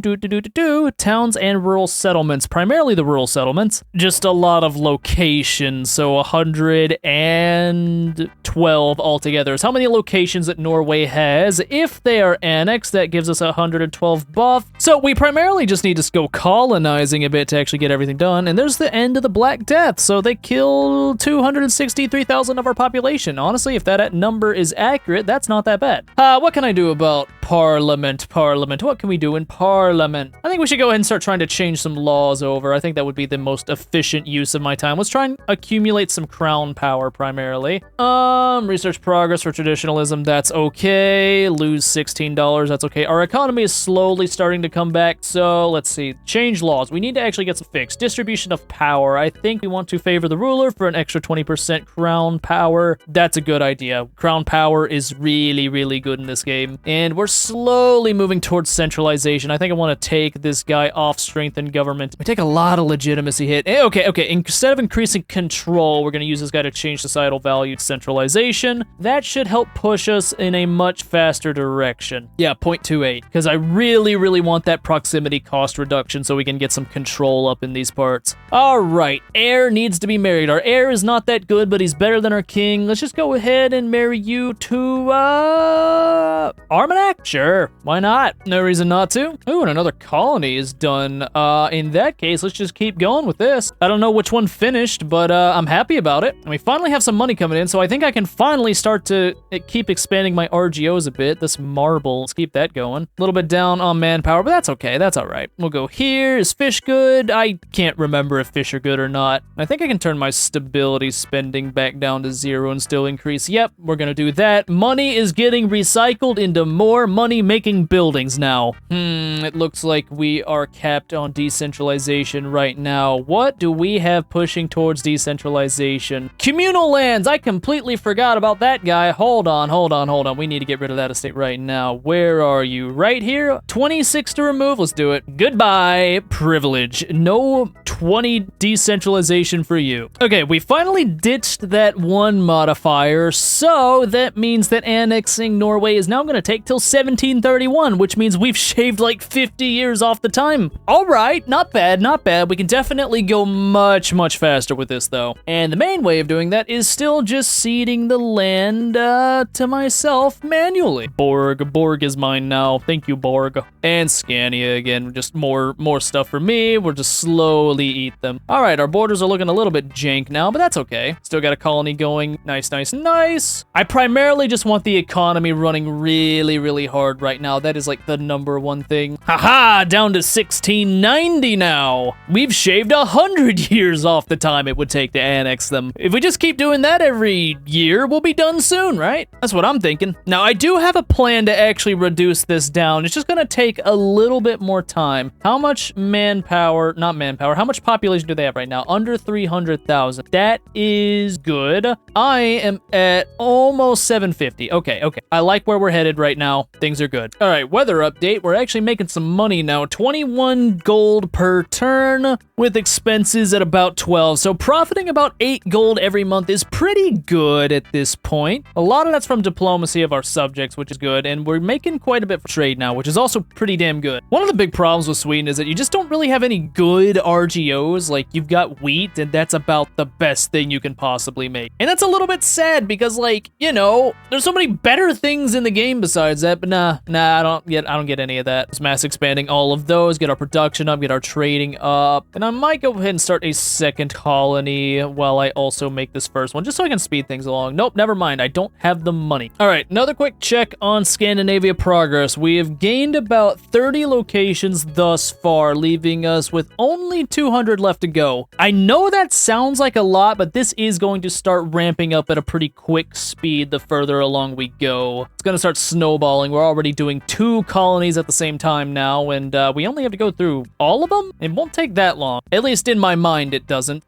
towns and rural settlements, primarily the rural settlements. Just a lot of locations, so 112 altogether is how many locations that Norway has. If they are annexed, that gives us 112 buff. So we primarily just need to go colonizing a bit to actually get everything done, and there's the end of the Black Death, so they kill 263,000 of our population. Honestly, if that number is accurate, that's not that bad. What can I do about Parliament? What can we do in Parliament? I think we should go ahead and start trying to change some laws over. I think that would be the most efficient use of my time. Let's try and accumulate some crown power primarily. Research progress for traditionalism, that's okay. Lose $16, that's okay. Our economy is slowly starting to come back, so let's see. Change laws. We need to actually get some fixed. Distribution of power. I think we want to favor the ruler for an extra 20% crown power. That's a good idea. Crown power is really, really good in this game. And we're slowly moving towards centralization. I think I want to take this guy off strength and government. We take a lot of legitimacy hit. Okay. Instead of increasing control, we're going to use this guy to change societal value to centralization. That should help push us in a much faster direction. Yeah, 0.28. Because I really, really want that proximity cost reduction so we can get some control up in these parts. All right, heir needs to be married. Our heir is not that good, but he's better than our king. Let's just go ahead and marry you to, Armagnac? Sure, why not? No reason not to. Ooh, and another colony is done. In that case, let's just keep going with this. I don't know which one finished, but I'm happy about it. And we finally have some money coming in, so I think I can finally start to keep expanding my RGOs a bit. This marble, let's keep that going. A little bit down on manpower, but that's okay, that's all right. We'll go here. Is fish good? I can't remember if fish are good or not. I think I can turn my stability spending back down to 0 and still increase. Yep, we're gonna do that. Money is getting recycled into more money-making buildings now. It looks like we are capped on decentralization right now. What do we have pushing towards decentralization? Communal lands! I completely forgot about that guy. Hold on. We need to get rid of that estate right now. Where are you? Right here? 26 to remove. Let's do it. Goodbye, privilege. No 20 decentralization for you. Okay, we finally ditched that one modifier, so that means that annexing Norway is now going to take till 1731, which means we've shaved like 50 years off the time. All right, not bad. We can definitely go much, much faster with this, though. And the main way of doing that is still just ceding the land to myself manually. Borg is mine now. Thank you, Borg. And Scania again, just more stuff for me. We'll just slowly eat them. All right, our borders are looking a little bit jank now, but that's okay. Still got a colony going. Nice. I primarily just want the economy running really, really hard right now. That is like the #1 thing. Haha, down to 1690 now. We've shaved 100 years off the time it would take to annex them. If we just keep doing that every year, we'll be done soon, right? That's what I'm thinking. Now, I do have a plan to actually reduce this down. It's just gonna take a little bit more time. How much how much population do they have right now? Under 300,000. That is good. I am at almost 750. Okay. I like where we're headed right now. Things are good. All right, weather update. We're actually making some money now. 21 gold per turn with expenses at about 12. So profiting about 8 gold every month is pretty good at this point. A lot of that's from diplomacy of our subjects, which is good. And we're making quite a bit for trade now, which is also pretty damn good. One of the big problems with Sweden is that you just don't really have any good RGOs. Like, you've got wheat, and that's about the best thing you can possibly make. And that's a little bit sad because, like, you know, there's so many better things in the game besides that, but nah, I don't get any of that. Just mass expanding all of those, get our production up, get our trading up, and I might go ahead and start a second colony while I also make this first one, just so I can speed things along. Nope, never mind, I don't have the money. All right, another quick check on Scandinavia progress. We have gained about 30 locations thus far, leaving us with only 200 left to go. I know that sounds like a lot, but this is going to start ramping up at a pretty quick speed the further along we go. It's gonna start snowballing. We're already doing 2 colonies at the same time now, and we only have to go through all of them? It won't take that long. At least in my mind, it doesn't.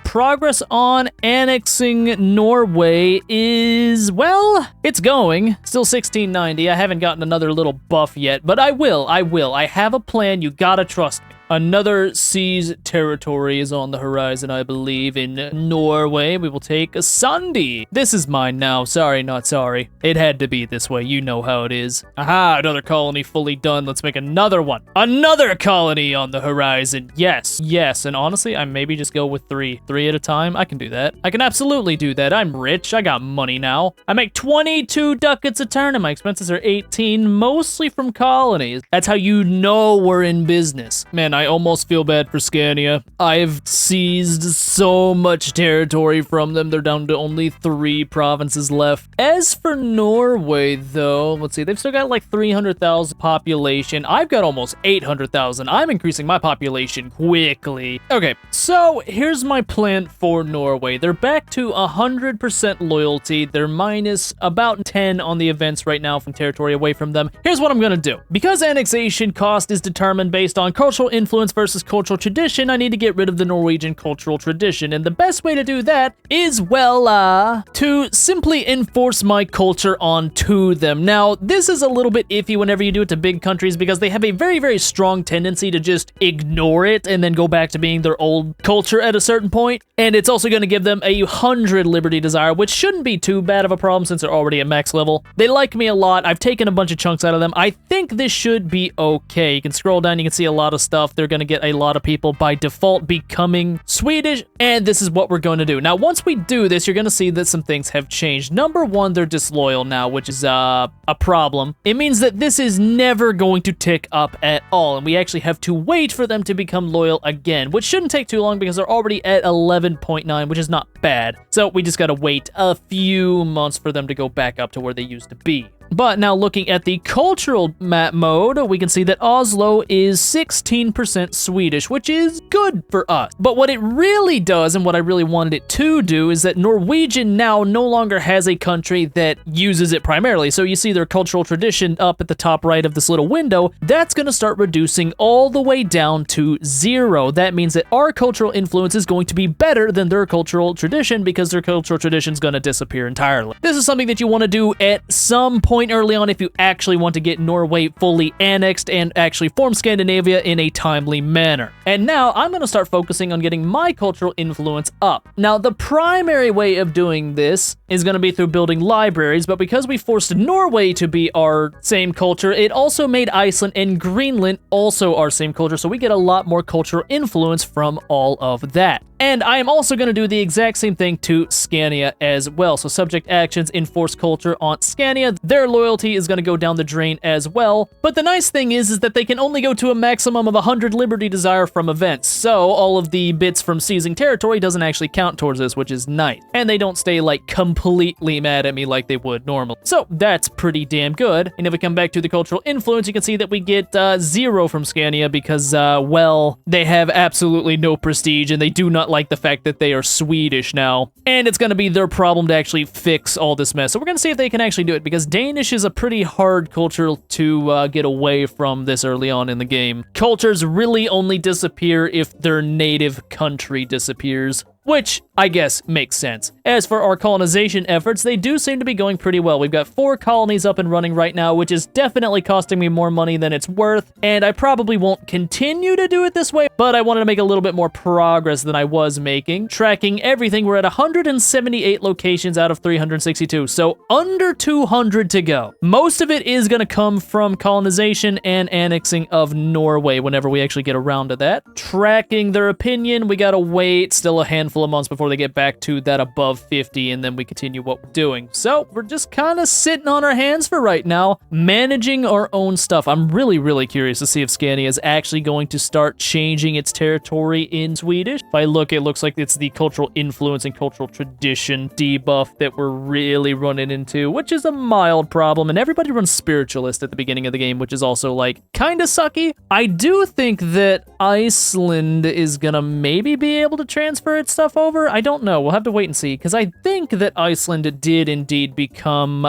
Progress on annexing Norway is, well, it's going. Still 1690. I haven't gotten another little buff yet, but I will. I have a plan. You gotta trust me. Another seized territory is on the horizon, I believe, in Norway. We will take Sandi. This is mine now. Sorry, not sorry. It had to be this way. You know how it is. Aha, another colony fully done. Let's make another one. Another colony on the horizon. Yes, yes. And honestly, I maybe just go with three. 3 at a time. I can do that. I can absolutely do that. I'm rich. I got money now. I make 22 ducats a turn and my expenses are 18, mostly from colonies. That's how you know we're in business. Man, I almost feel bad for Scania. I've seized so much territory from them. They're down to only 3 provinces left. As for Norway, though, let's see, they've still got like 300,000 population. I've got almost 800,000. I'm increasing my population quickly. Okay, so here's my plan for Norway. They're back to 100% loyalty. They're minus about 10 on the events right now from territory away from them. Here's what I'm gonna do. Because annexation cost is determined based on cultural influence versus cultural tradition, I need to get rid of the Norwegian cultural tradition, and the best way to do that is, well, to simply enforce my culture onto them. Now, this is a little bit iffy whenever you do it to big countries because they have a very, very strong tendency to just ignore it and then go back to being their old culture at a certain point, and it's also going to give them 100 liberty desire, which shouldn't be too bad of a problem since they're already at max level. They like me a lot. I've taken a bunch of chunks out of them. I think this should be okay. You can scroll down, you can see a lot of stuff. They're going to get a lot of people by default becoming Swedish, and this is what we're going to do. Now, once we do this, you're going to see that some things have changed. Number one, they're disloyal now, which is a problem. It means that this is never going to tick up at all, and we actually have to wait for them to become loyal again, which shouldn't take too long because they're already at 11.9, which is not bad. So we just got to wait a few months for them to go back up to where they used to be. But now looking at the cultural map mode, we can see that Oslo is 16% Swedish, which is good for us. But what it really does, and what I really wanted it to do, is that Norwegian now no longer has a country that uses it primarily. So you see their cultural tradition up at the top right of this little window. That's going to start reducing all the way down to 0. That means that our cultural influence is going to be better than their cultural tradition because their cultural tradition is going to disappear entirely. This is something that you want to do at some point early on if you actually want to get Norway fully annexed and actually form Scandinavia in a timely manner. And now I'm going to start focusing on getting my cultural influence up. Now, the primary way of doing this is going to be through building libraries, but because we forced Norway to be our same culture, it also made Iceland and Greenland also our same culture, so we get a lot more cultural influence from all of that. And I am also going to do the exact same thing to Scania as well. So subject actions enforce culture on Scania. Their loyalty is going to go down the drain as well. But the nice thing is that they can only go to a maximum of 100 liberty desire from events. So all of the bits from seizing territory doesn't actually count towards this, which is nice. And they don't stay like completely mad at me like they would normally. So that's pretty damn good. And if we come back to the cultural influence, you can see that we get 0 from Scania because, well, they have absolutely no prestige and they do not like the fact that they are Swedish now. And it's going to be their problem to actually fix all this mess. So we're going to see if they can actually do it because Danish is a pretty hard culture to get away from this early on in the game. Cultures really only disappear if their native country disappears, which I guess makes sense. As for our colonization efforts, they do seem to be going pretty well. We've got 4 colonies up and running right now, which is definitely costing me more money than it's worth, and I probably won't continue to do it this way, but I wanted to make a little bit more progress than I was making. Tracking everything, we're at 178 locations out of 362, so under 200 to go. Most of it is going to come from colonization and annexing of Norway whenever we actually get around to that. Tracking their opinion, we gotta wait still a handful of months before they get back to that above 50, and then we continue what we're doing. So we're just kind of sitting on our hands for right now, managing our own stuff. I'm really curious to see if Scania is actually going to start changing its territory in Swedish. If I look, it looks like it's the cultural influence and cultural tradition debuff that we're really running into, which is a mild problem, and everybody runs spiritualist at the beginning of the game, which is also like kind of sucky. I do think that Iceland is gonna maybe be able to transfer its stuff over? I don't know. We'll have to wait and see, because I think that Iceland did indeed become,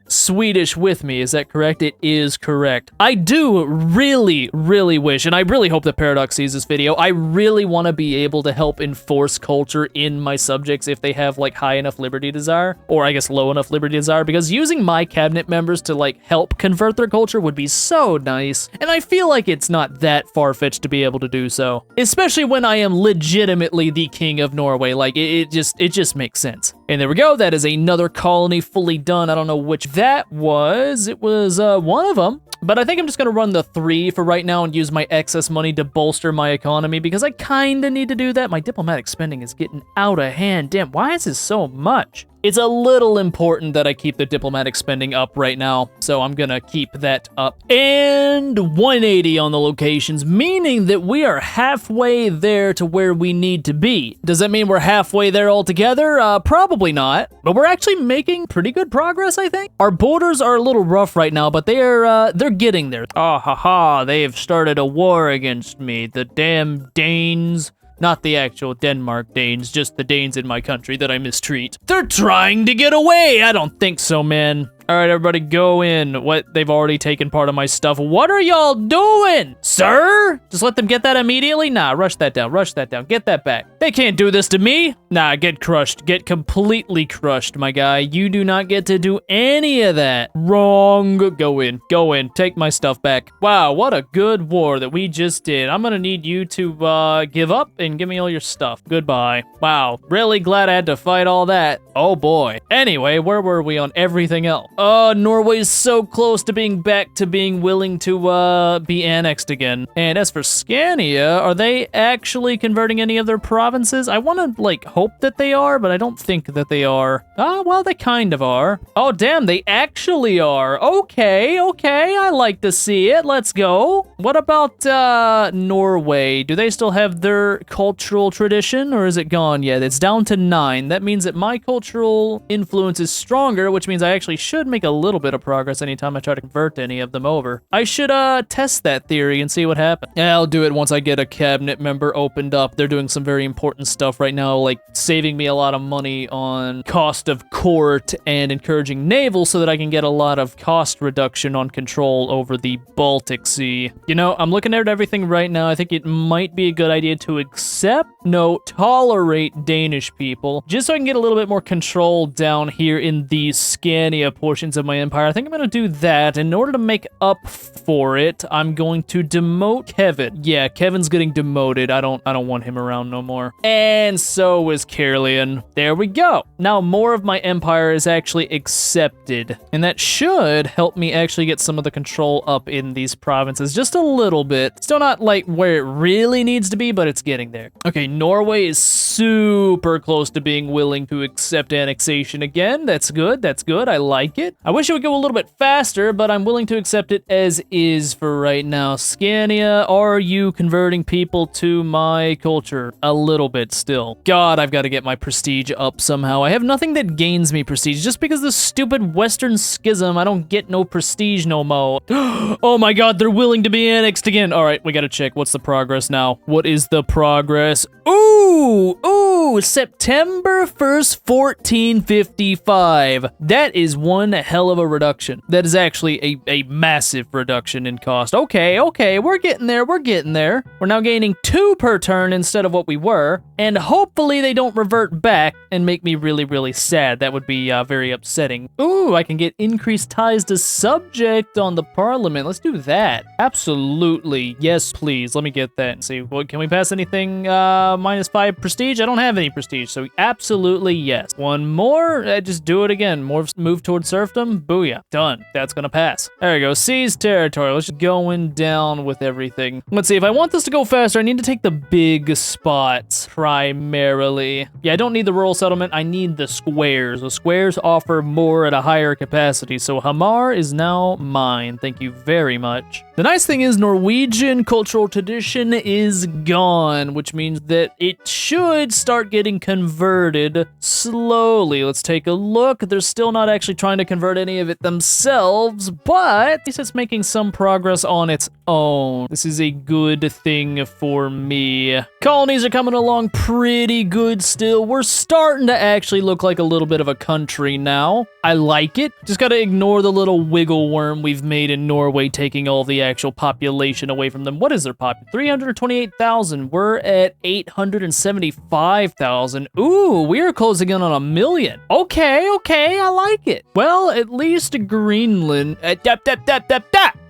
Swedish with me. Is that correct? It is correct. I do really, really wish, and I really hope that Paradox sees this video, I really want to be able to help enforce culture in my subjects if they have, like, high enough liberty desire, or I guess low enough liberty desire, because using my cabinet members to, like, help convert their culture would be so nice, and I feel like it's not that far-fetched to be able to do so, especially when I am legitimately the king of Norway. Like, it just makes sense. And there we go, that is another colony fully done. I don't know which that was. It was one of them. But I think I'm just gonna run the 3 for right now and use my excess money to bolster my economy, because I kinda need to do that. My diplomatic spending is getting out of hand. Damn, why is this so much? It's a little important that I keep the diplomatic spending up right now, so I'm gonna keep that up. And 180 on the locations, meaning that we are halfway there to where we need to be. Does that mean we're halfway there altogether? Probably not, but we're actually making pretty good progress, I think. Our borders are a little rough right now, but they're getting there. Ah ha ha, they've started a war against me, the damn Danes. Not the actual Denmark Danes, just the Danes in my country that I mistreat. They're trying to get away! I don't think so, man. All right, everybody, go in. What? They've already taken part of my stuff. What are y'all doing? Sir? Just let them get that immediately? Nah, rush that down, rush that down. Get that back. They can't do this to me. Nah, get crushed. Get completely crushed, my guy. You do not get to do any of that. Wrong. Go in, go in. Take my stuff back. Wow, what a good war that we just did. I'm gonna need you to give up and give me all your stuff. Goodbye. Wow, really glad I had to fight all that. Oh boy. Anyway, where were we on everything else? Norway's so close to being back to being willing to, be annexed again. And as for Scania, are they actually converting any of their provinces? I want to, like, hope that they are, but I don't think that they are. Well, they kind of are. Oh, damn, they actually are. Okay, I like to see it. Let's go. What about, Norway? Do they still have their cultural tradition, or is it gone yet? It's down to 9. That means that my cultural influence is stronger, which means I actually should make a little bit of progress anytime I try to convert any of them over. I should test that theory and see what happens. Yeah, I'll do it once I get a cabinet member opened up. They're doing some very important stuff right now, like saving me a lot of money on cost of court and encouraging naval so that I can get a lot of cost reduction on control over the Baltic Sea. You know, I'm looking at everything right now. I think it might be a good idea to accept, no, tolerate Danish people, just so I can get a little bit more control down here in the Scania portions of my empire. I think I'm gonna do that. In order to make up for it, I'm going to demote Kevin. Yeah, Kevin's getting demoted. I don't want him around no more. And so is Carolian. There we go. Now more of my empire is actually accepted, and that should help me actually get some of the control up in these provinces just a little bit. Still not like where it really needs to be, but it's getting there. Okay, Norway is super close to being willing to accept annexation again. That's good. That's good. I like it. I wish it would go a little bit faster, but I'm willing to accept it as is for right now. Scania, are you converting people to my culture? A little bit still. God, I've got to get my prestige up somehow. I have nothing that gains me prestige. Just because of the stupid Western schism, I don't get no prestige no more. Oh my God, they're willing to be annexed again. All right, we got to check. What's the progress now? What is the progress? Ooh, September 1st, 1455. That is one hell of a reduction. That is actually a massive reduction in cost. Okay, we're getting there, We're now gaining 2 per turn instead of what we were, and hopefully they don't revert back and make me really, really sad. That would be very upsetting. Ooh, I can get increased ties to subject on the parliament. Let's do that. Absolutely. Yes, please. Let me get that and see. Well, can we pass anything -5 prestige? I don't have any prestige, so absolutely yes. One more, just do it again. More move towards serfdom. Booyah. Done. That's gonna pass. There we go. Seize territory. Let's just going down with everything. Let's see. If I want this to go faster, I need to take the big spots primarily. Exactly. Yeah, I don't need the rural settlement. I need the squares. The squares offer more at a higher capacity. So Hamar is now mine. Thank you very much. The nice thing is Norwegian cultural tradition is gone, which means that it should start getting converted slowly. Let's take a look. They're still not actually trying to convert any of it themselves, but at least it's making some progress on its own. This is a good thing for me. Colonies are coming along pretty good still. We're starting to actually look like a little bit of a country now. I like it. Just gotta ignore the little wiggle worm we've made in Norway, taking all the actual population away from them. What is their population? 328,000. We're at 875,000. Ooh, we are closing in on 1 million. Okay, I like it. Well, at least Greenland.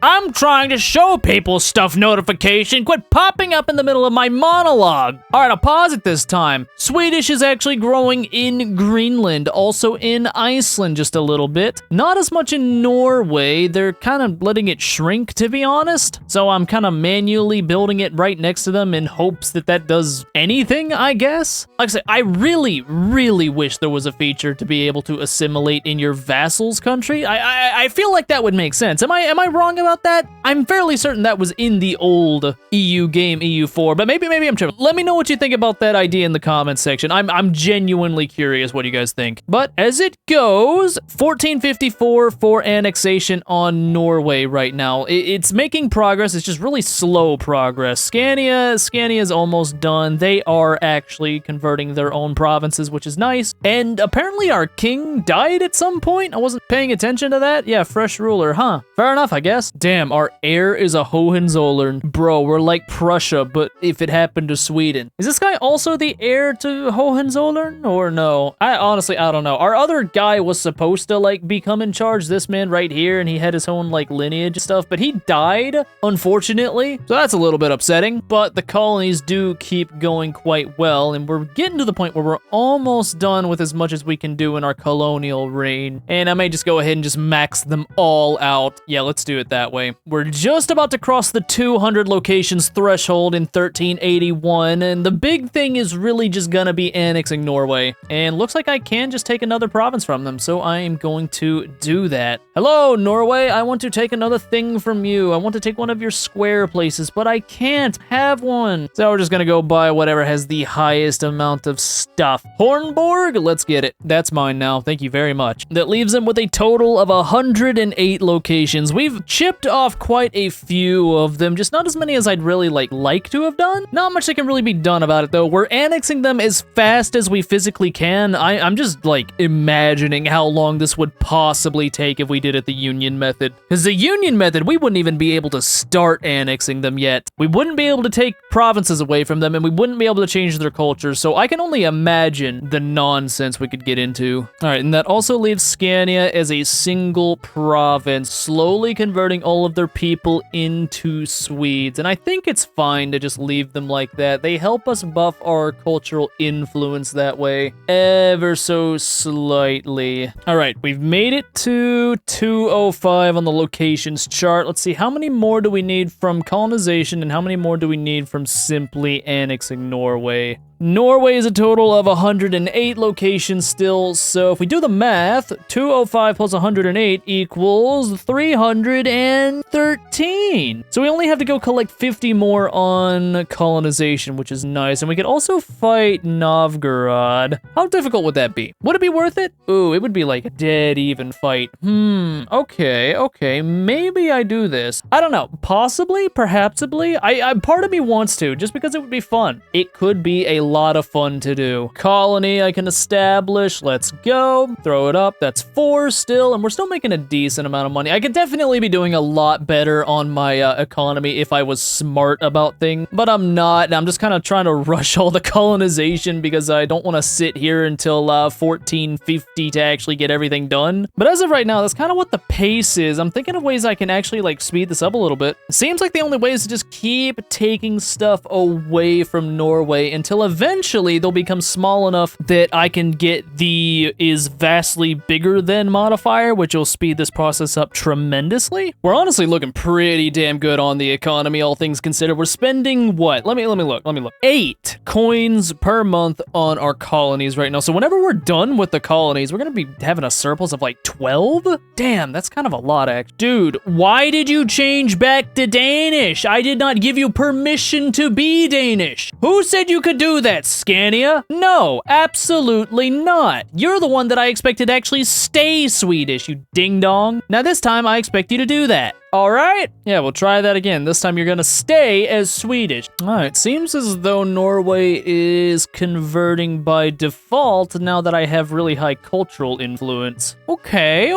I'm trying to show people stuff notification. Quit popping up in the middle of my monologue. All right, I'll pause it this time. Swedish is actually growing in Greenland, also in Iceland just a little bit. Not as much in Norway. They're kind of letting it shrink, to be honest. So I'm kind of manually building it right next to them in hopes that that does anything, I guess. Like I said, I really wish there was a feature to be able to assimilate in your vassal's country. I feel like that would make sense. Am I wrong about that? I'm fairly certain that was in the old EU game, EU4, but maybe I'm tripping. Let me know what you think about that idea in the comments section. I'm genuinely curious what you guys think. But as it goes, 1454 for annexation on Norway right now. It's making progress. It's just really slow progress. Scania is almost done. They are actually converting their own provinces, which is nice. And apparently our king died at some point. I wasn't paying attention to that. Yeah, fresh ruler, huh? Fair enough, I guess. Damn, our heir is a Hohenzollern. Bro, we're like Prussia, but if it happened to Sweden. Is this guy also the heir to Hohenzollern or no? I honestly don't know. Our other guy was supposed to like become in charge, this man right here, and he had his own like lineage stuff, but he died, unfortunately. So that's a little bit upsetting, but the colonies do keep going quite well, and we're getting to the point where we're almost done with as much as we can do in our colonial reign. And I may just go ahead and just max them all out. Yeah, let's do it that way. We're just about to cross the 200 locations threshold in 1381, and the big thing is really just gonna be annexing Norway. And looks like I can just take another province from them, so I am going to do that. Hello, Norway, I want to take another thing from you. I want to take one of your square places, but I can't have one. So we're just gonna go buy whatever has the highest amount of stuff. Hornborg, let's get it. That's mine now, thank you very much. That leaves them with a total of 108 locations. We've chipped off quite a few of them, just not as many as I'd really like to have done. Not much that can really be done about it though. We're annexing them as fast as we physically can. I'm just like imagining how long this would possibly take if we did it the Union method. Because the Union method, we wouldn't even be able to start annexing them yet. We wouldn't be able to take provinces away from them, and we wouldn't be able to change their culture, so I can only imagine the nonsense we could get into. All right, and that also leaves Scania as a single province, slowly converting all of their people into Swedes, and I think it's fine to just leave them like that. They help us buff our cultural influence that way, ever so slightly. All right, we've made it to 205 on the locations chart. Let's see, how many more do we need from colonization, and how many more do we need from simply annexing Norway? Norway is a total of 108 locations still, so if we do the math, 205 plus 108 equals 313. So we only have to go collect 50 more on colonization, which is nice. And we could also fight Novgorod. How difficult would that be? Would it be worth it? Ooh, it would be like a dead even fight. Okay, maybe I do this. I don't know, possibly, perhapsably. I part of me wants to, just because it would be fun. It could be a lot of fun to do. Colony I can establish. Let's go. Throw it up. That's 4 still, and we're still making a decent amount of money. I could definitely be doing a lot better on my economy if I was smart about things, but I'm not, and I'm just kind of trying to rush all the colonization because I don't want to sit here until 1450 to actually get everything done. But as of right now, that's kind of what the pace is. I'm thinking of ways I can actually like speed this up a little bit. It seems like the only way is to just keep taking stuff away from Norway until eventually eventually they'll become small enough that I can get the is vastly bigger than modifier, which will speed this process up tremendously. We're honestly looking pretty damn good on the economy, all things considered. We're spending what? Let me look. 8 coins per month on our colonies right now. So whenever we're done with the colonies, we're gonna be having a surplus of like 12? Damn, that's kind of a lot, actually. Dude, why did you change back to Danish? I did not give you permission to be Danish. Who said you could do that, Scania? No, absolutely not. You're the one that I expected to actually stay Swedish, you ding-dong. Now this time, I expect you to do that. All right? Yeah, we'll try that again. This time you're gonna stay as Swedish. All right, seems as though Norway is converting by default now that I have really high cultural influence. Okay,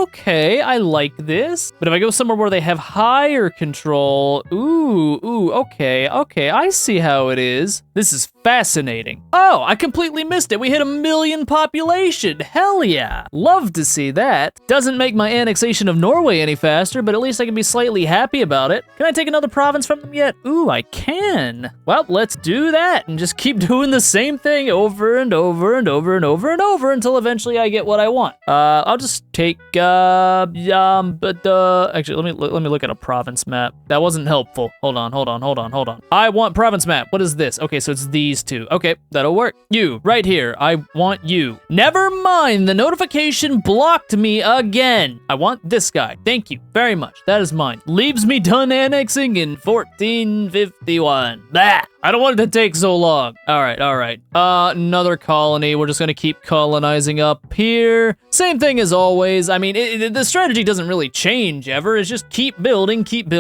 I like this. But if I go somewhere where they have higher control, okay, I see how it is. This is fascinating. Oh, I completely missed it. We hit 1 million population. Hell yeah. Love to see that. Doesn't make my annexation of Norway any faster, but at least I can be slightly happy about it. Can I take another province from them yet? Ooh, I can. Well, let's do that and just keep doing the same thing over and over and over and over and over until eventually I get what I want. I'll just take, actually, let me look at a province map. That wasn't helpful. Hold on. I want province map. What is this? Okay, so it's these two. Okay, that'll work. You, right here. I want you. Never mind, the notification blocked me again. I want this guy. Thank you very much. That is mine. Leaves me done annexing in 1451. Bah! I don't want it to take so long. All right. Another colony. We're just gonna keep colonizing up here. Same thing as always. I mean, the strategy doesn't really change ever. It's just keep building, keep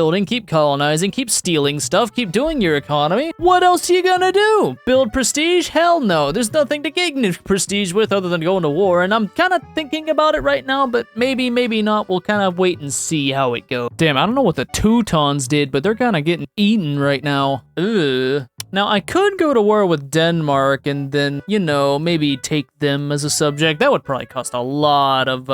colonizing, keep stealing stuff, keep doing your economy. What else are you gonna do? Build prestige? Hell no. There's nothing to gain prestige with other than going to war. And I'm kind of thinking about it right now, but maybe not. We'll kind of wait and see how it goes. Damn, I don't know what the Teutons did, but they're kind of getting eaten right now. Ugh. Now, I could go to war with Denmark and then, you know, maybe take them as a subject. That would probably cost a lot of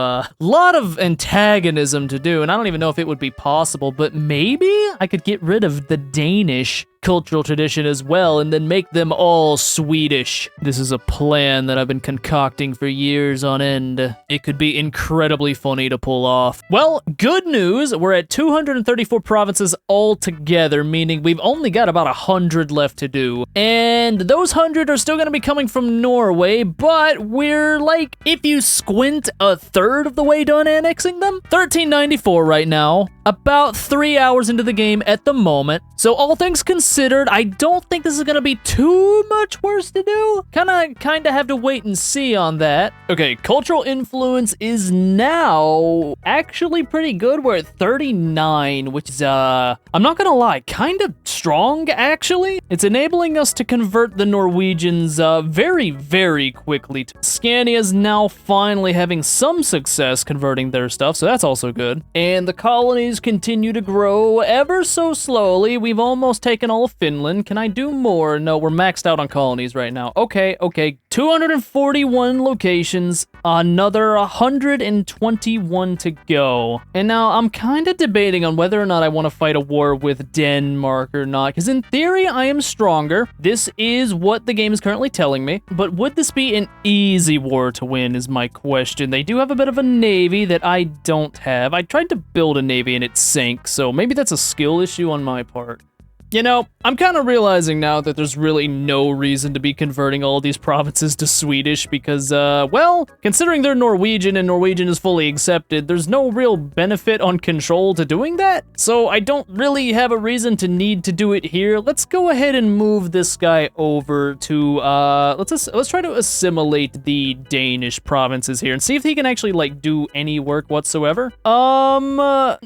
antagonism to do, and I don't even know if it would be possible, but maybe I could get rid of the Danish cultural tradition as well and then make them all Swedish. This is a plan that I've been concocting for years on end. It could be incredibly funny to pull off. Well, good news, we're at 234 provinces altogether, meaning we've only got about 100 left to do. And those 100 are still gonna be coming from Norway, but we're like, if you squint, a third of the way done annexing them. 1394 right now, about 3 hours into the game at the moment. So all things considered, I don't think this is gonna be too much worse to do. Kinda have to wait and see on that. Okay, cultural influence is now actually pretty good. We're at 39, which is, I'm not gonna lie, kind of strong, actually. It's enabling us to convert the Norwegians very, very quickly. Scania's now finally having some success converting their stuff, so that's also good. And the colonies continue to grow ever so slowly. We've almost taken all of Finland. Can I do more? No, we're maxed out on colonies right now. Okay. 241 locations, another 121 to go. And now I'm kind of debating on whether or not I want to fight a war with Denmark or not, because in theory, I am stronger. This is what the game is currently telling me, but would this be an easy war to win is my question. They do have a bit of a navy that I don't have. I tried to build a navy and it sank, so maybe that's a skill issue on my part. You know, I'm kind of realizing now that there's really no reason to be converting all these provinces to Swedish because, well, considering they're Norwegian and Norwegian is fully accepted, there's no real benefit on control to doing that. So I don't really have a reason to need to do it here. Let's go ahead and move this guy over to, let's try to assimilate the Danish provinces here and see if he can actually, like, do any work whatsoever. Not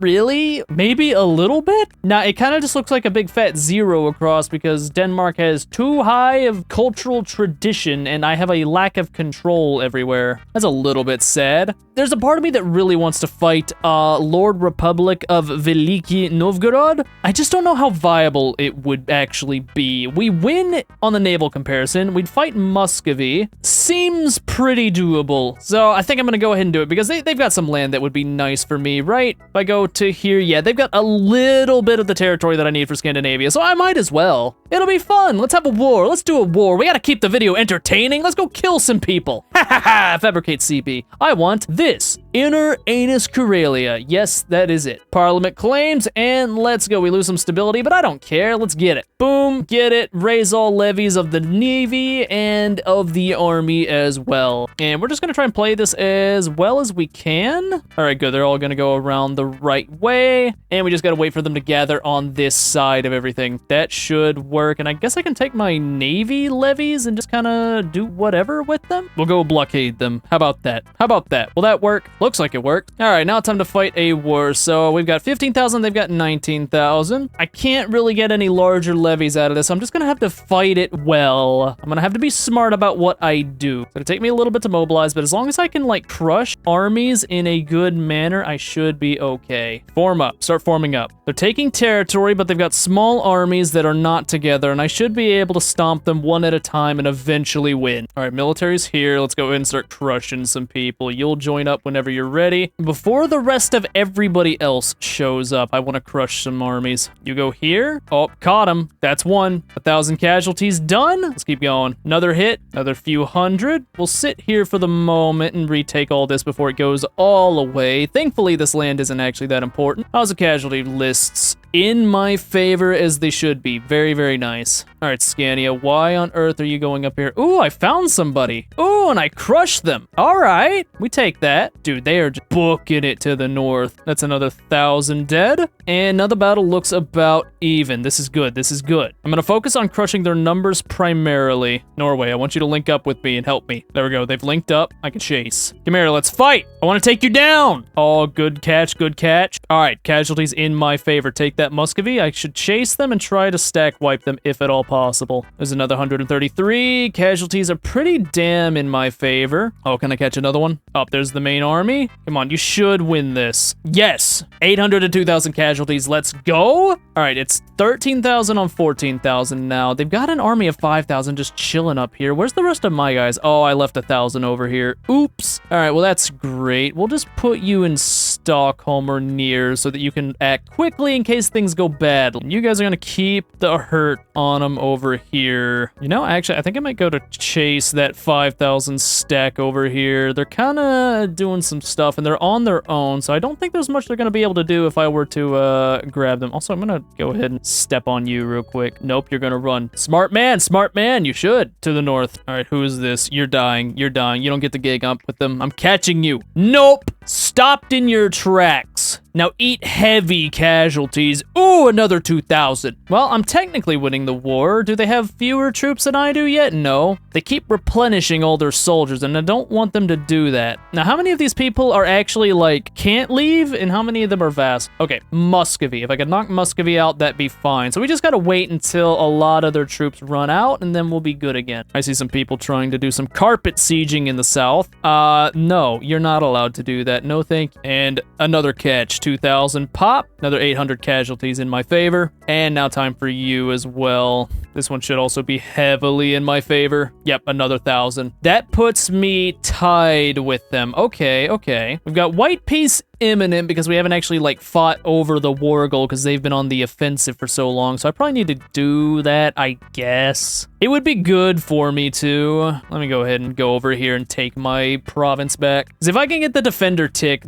really. Maybe a little bit. Now, it kind of just looks like a big fat zero across because Denmark has too high of cultural tradition and I have a lack of control everywhere. That's a little bit sad. There's a part of me that really wants to fight Lord Republic of Veliki Novgorod. I just don't know how viable it would actually be. We win on the naval comparison. We'd fight Muscovy. Seems pretty doable. So I think I'm gonna go ahead and do it because they've got some land that would be nice for me, right? If I go to here, yeah, they've got a little little bit of the territory that I need for Scandinavia, so I might as well. It'll be fun. Let's have a war. Let's do a war. We gotta keep the video entertaining. Let's go kill some people. Ha ha ha, fabricate CP. I want this. Inner Anus Karelia. Yes, that is it. Parliament claims, and let's go. We lose some stability, but I don't care. Let's get it. Boom, get it. Raise all levies of the Navy and of the Army as well. And we're just gonna try and play this as well as we can. All right, good. They're all gonna go around the right way, and we just gotta wait for them to gather on this side of everything. That should work, and I guess I can take my Navy levies and just kind of do whatever with them. We'll go blockade them. How about that? How about that? Will that work? Looks like it worked. All right, now it's time to fight a war. So we've got 15,000, they've got 19,000. I can't really get any larger levies out of this, so I'm just gonna have to fight it well. I'm gonna have to be smart about what I do. It's gonna take me a little bit to mobilize, but as long as I can like crush armies in a good manner, I should be okay. Form up, start forming up. They're taking territory, but they've got small armies that are not together, and I should be able to stomp them one at a time and eventually win. All right, military's here. Let's go ahead and start crushing some people. You'll join up whenever you're ready. Before the rest of everybody else shows up, I want to crush some armies. You go here. Oh, caught him. That's one. 1,000 casualties done. Let's keep going. Another hit, another few hundred. We'll sit here for the moment and retake all this before it goes all away. Thankfully, this land isn't actually that important. How's the casualty lists? In my favor as they should be. Very, very nice. All right, Scania, why on earth are you going up here? Ooh, I found somebody. Ooh, and I crushed them. All right, we take that. Dude, they are just booking it to the north. That's another 1,000 dead. And now the battle looks about even. This is good, this is good. I'm gonna focus on crushing their numbers primarily. Norway, I want you to link up with me and help me. There we go, they've linked up. I can chase. Come here, let's fight. I wanna take you down. Oh, good catch, good catch. All right, casualties in my favor. Take that Muscovy. I should chase them and try to stack wipe them if at all possible. There's another 133. Casualties are pretty damn in my favor. Oh, can I catch another one? Oh, there's the main army. Come on, you should win this. Yes, 800 to 2,000 casualties. Let's go. All right, it's 13,000 on 14,000 now. They've got an army of 5,000 just chilling up here. Where's the rest of my guys? Oh, I left 1,000 over here. Oops. All right, well, that's great. We'll just put you in Stockholm or near so that you can act quickly in case things go bad. You guys are gonna keep the hurt on them over here. You know, actually, I think I might go to chase that 5,000 stack over here. They're kind of doing some stuff, and they're on their own, so I don't think there's much they're gonna be able to do if I were to grab them. Also, I'm gonna go ahead and step on you real quick. Nope, you're gonna run. Smart man, you should. To the north. All right, who is this? You're dying, you're dying. You don't get to gig up with them. I'm catching you. Nope, stopped in your tracks. Now eat heavy casualties. Ooh, another 2,000. Well, I'm technically winning the war. Do they have fewer troops than I do yet? No. They keep replenishing all their soldiers, and I don't want them to do that. Now, how many of these people are actually, like, can't leave, and how many of them are vass? Okay, Muscovy. If I could knock Muscovy out, that'd be fine. So we just gotta wait until a lot of their troops run out, and then we'll be good again. I see some people trying to do some carpet sieging in the south. No, you're not allowed to do that. No thank you. And another catch. 2,000 pop. Another 800 casualties in my favor. And now time for you as well. This one should also be heavily in my favor. Yep, another 1,000. That puts me tied with them. Okay, okay. We've got white peace imminent because we haven't actually like fought over the war goal because they've been on the offensive for so long. So I probably need to do that, I guess. It would be good for me to. Let me go ahead and go over here and take my province back. Because if I can get the defender tick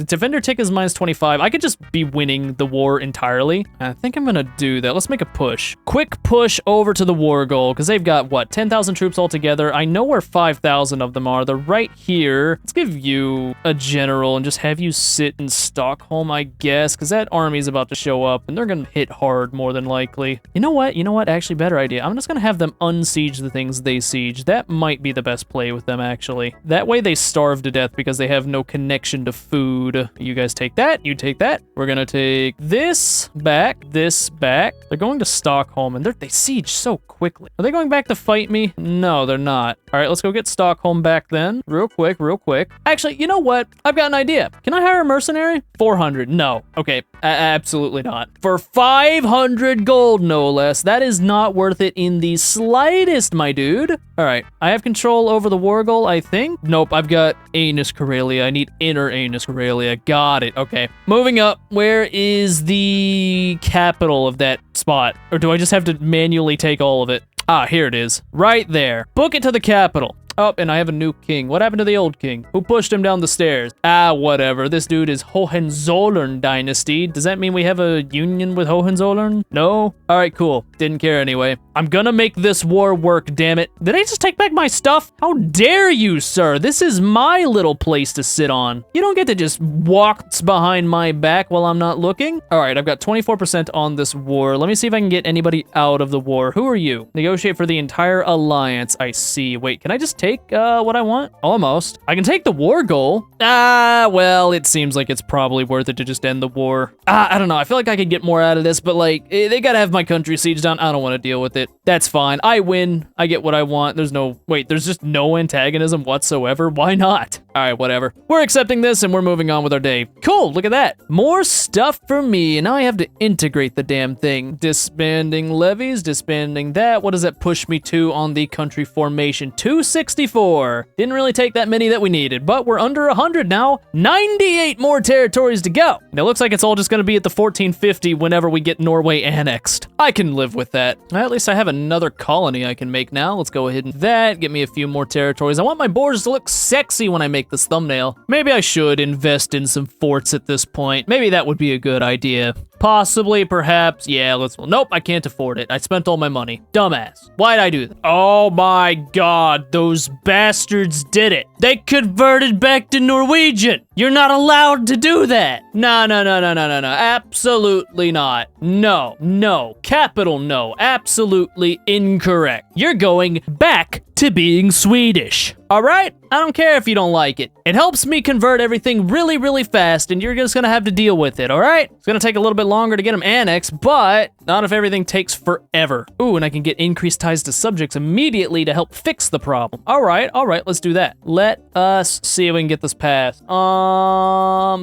is minus 25. I could just be winning the war entirely. I think I'm gonna do that. Let's make a push. Quick push over to the war goal because they've got what, 10,000 troops altogether. I know where 5,000 of them are. They're right here. Let's give you a general and just have you sit in Stockholm, I guess, because that army's about to show up and they're gonna hit hard more than likely. You know what? Actually, better idea. I'm just gonna have them unsiege the things they siege. That might be the best play with them, actually. That way they starve to death because they have no connection to food. You guys take that, you take that. We're gonna take this back, this back. They're going to Stockholm and they siege so quickly. Are they going back to fight me? No, they're not. All right, let's go get Stockholm back then. Real quick, real quick. Actually, you know what? I've got an idea. Can I hire a mercenary? 400. No. Okay, absolutely not. For 500 gold, no less. That is not worth it in the slightest, my dude. All right, I have control over the war goal, I think. Nope, I've got Anus Karelia. I need inner Anus Magnus Aurelia. Got it. Okay. Moving up. Where is the capital of that spot? Or do I just have to manually take all of it? Ah, here it is. Right there. Book it to the capital. Oh, and I have a new king. What happened to the old king? Who pushed him down the stairs? Ah, whatever. This dude is Hohenzollern dynasty. Does that mean we have a union with Hohenzollern? No? All right, cool. Didn't care anyway. I'm gonna make this war work, damn it. Did I just take back my stuff? How dare you, sir? This is my little place to sit on. You don't get to just walk behind my back while I'm not looking. All right, I've got 24% on this war. Let me see if I can get anybody out of the war. Who are you? Negotiate for the entire alliance. I see. Wait, can I just take what I want? Almost. I can take the war goal. Ah, well, it seems like it's probably worth it to just end the war. I don't know. I feel like I could get more out of this, but like, they gotta have my country sieged down. I don't want to deal with it. That's fine. I win. I get what I want. There's just no antagonism whatsoever. Why not? All right, whatever. We're accepting this and we're moving on with our day. Cool, look at that. More stuff for me, and now I have to integrate the damn thing. Disbanding levies, disbanding that. What does that push me to on the country formation? 264. Didn't really take that many that we needed, but we're under 100 now. 98 more territories to go. And it looks like it's all just gonna be at the 1450 whenever we get Norway annexed. I can live with that. At least I have another colony I can make now. Let's go ahead and that. Get me a few more territories. I want my borders to look sexy when I make this thumbnail. Maybe I should invest in some forts at this point. Maybe that would be a good idea. Possibly, perhaps. Yeah, nope, I can't afford it. I spent all my money. Dumbass. Why'd I do that? Oh my god, those bastards did it. They converted back to Norwegian. You're not allowed to do that. No. Absolutely not. No. Capital no. Absolutely incorrect. You're going back to being Swedish. All right? I don't care if you don't like it. It helps me convert everything really, really fast, and you're just gonna have to deal with it, all right? It's gonna take a little bit longer to get them annexed, but not if everything takes forever. Ooh, and I can get increased ties to subjects immediately to help fix the problem. All right, let's do that. Let us see if we can get this passed.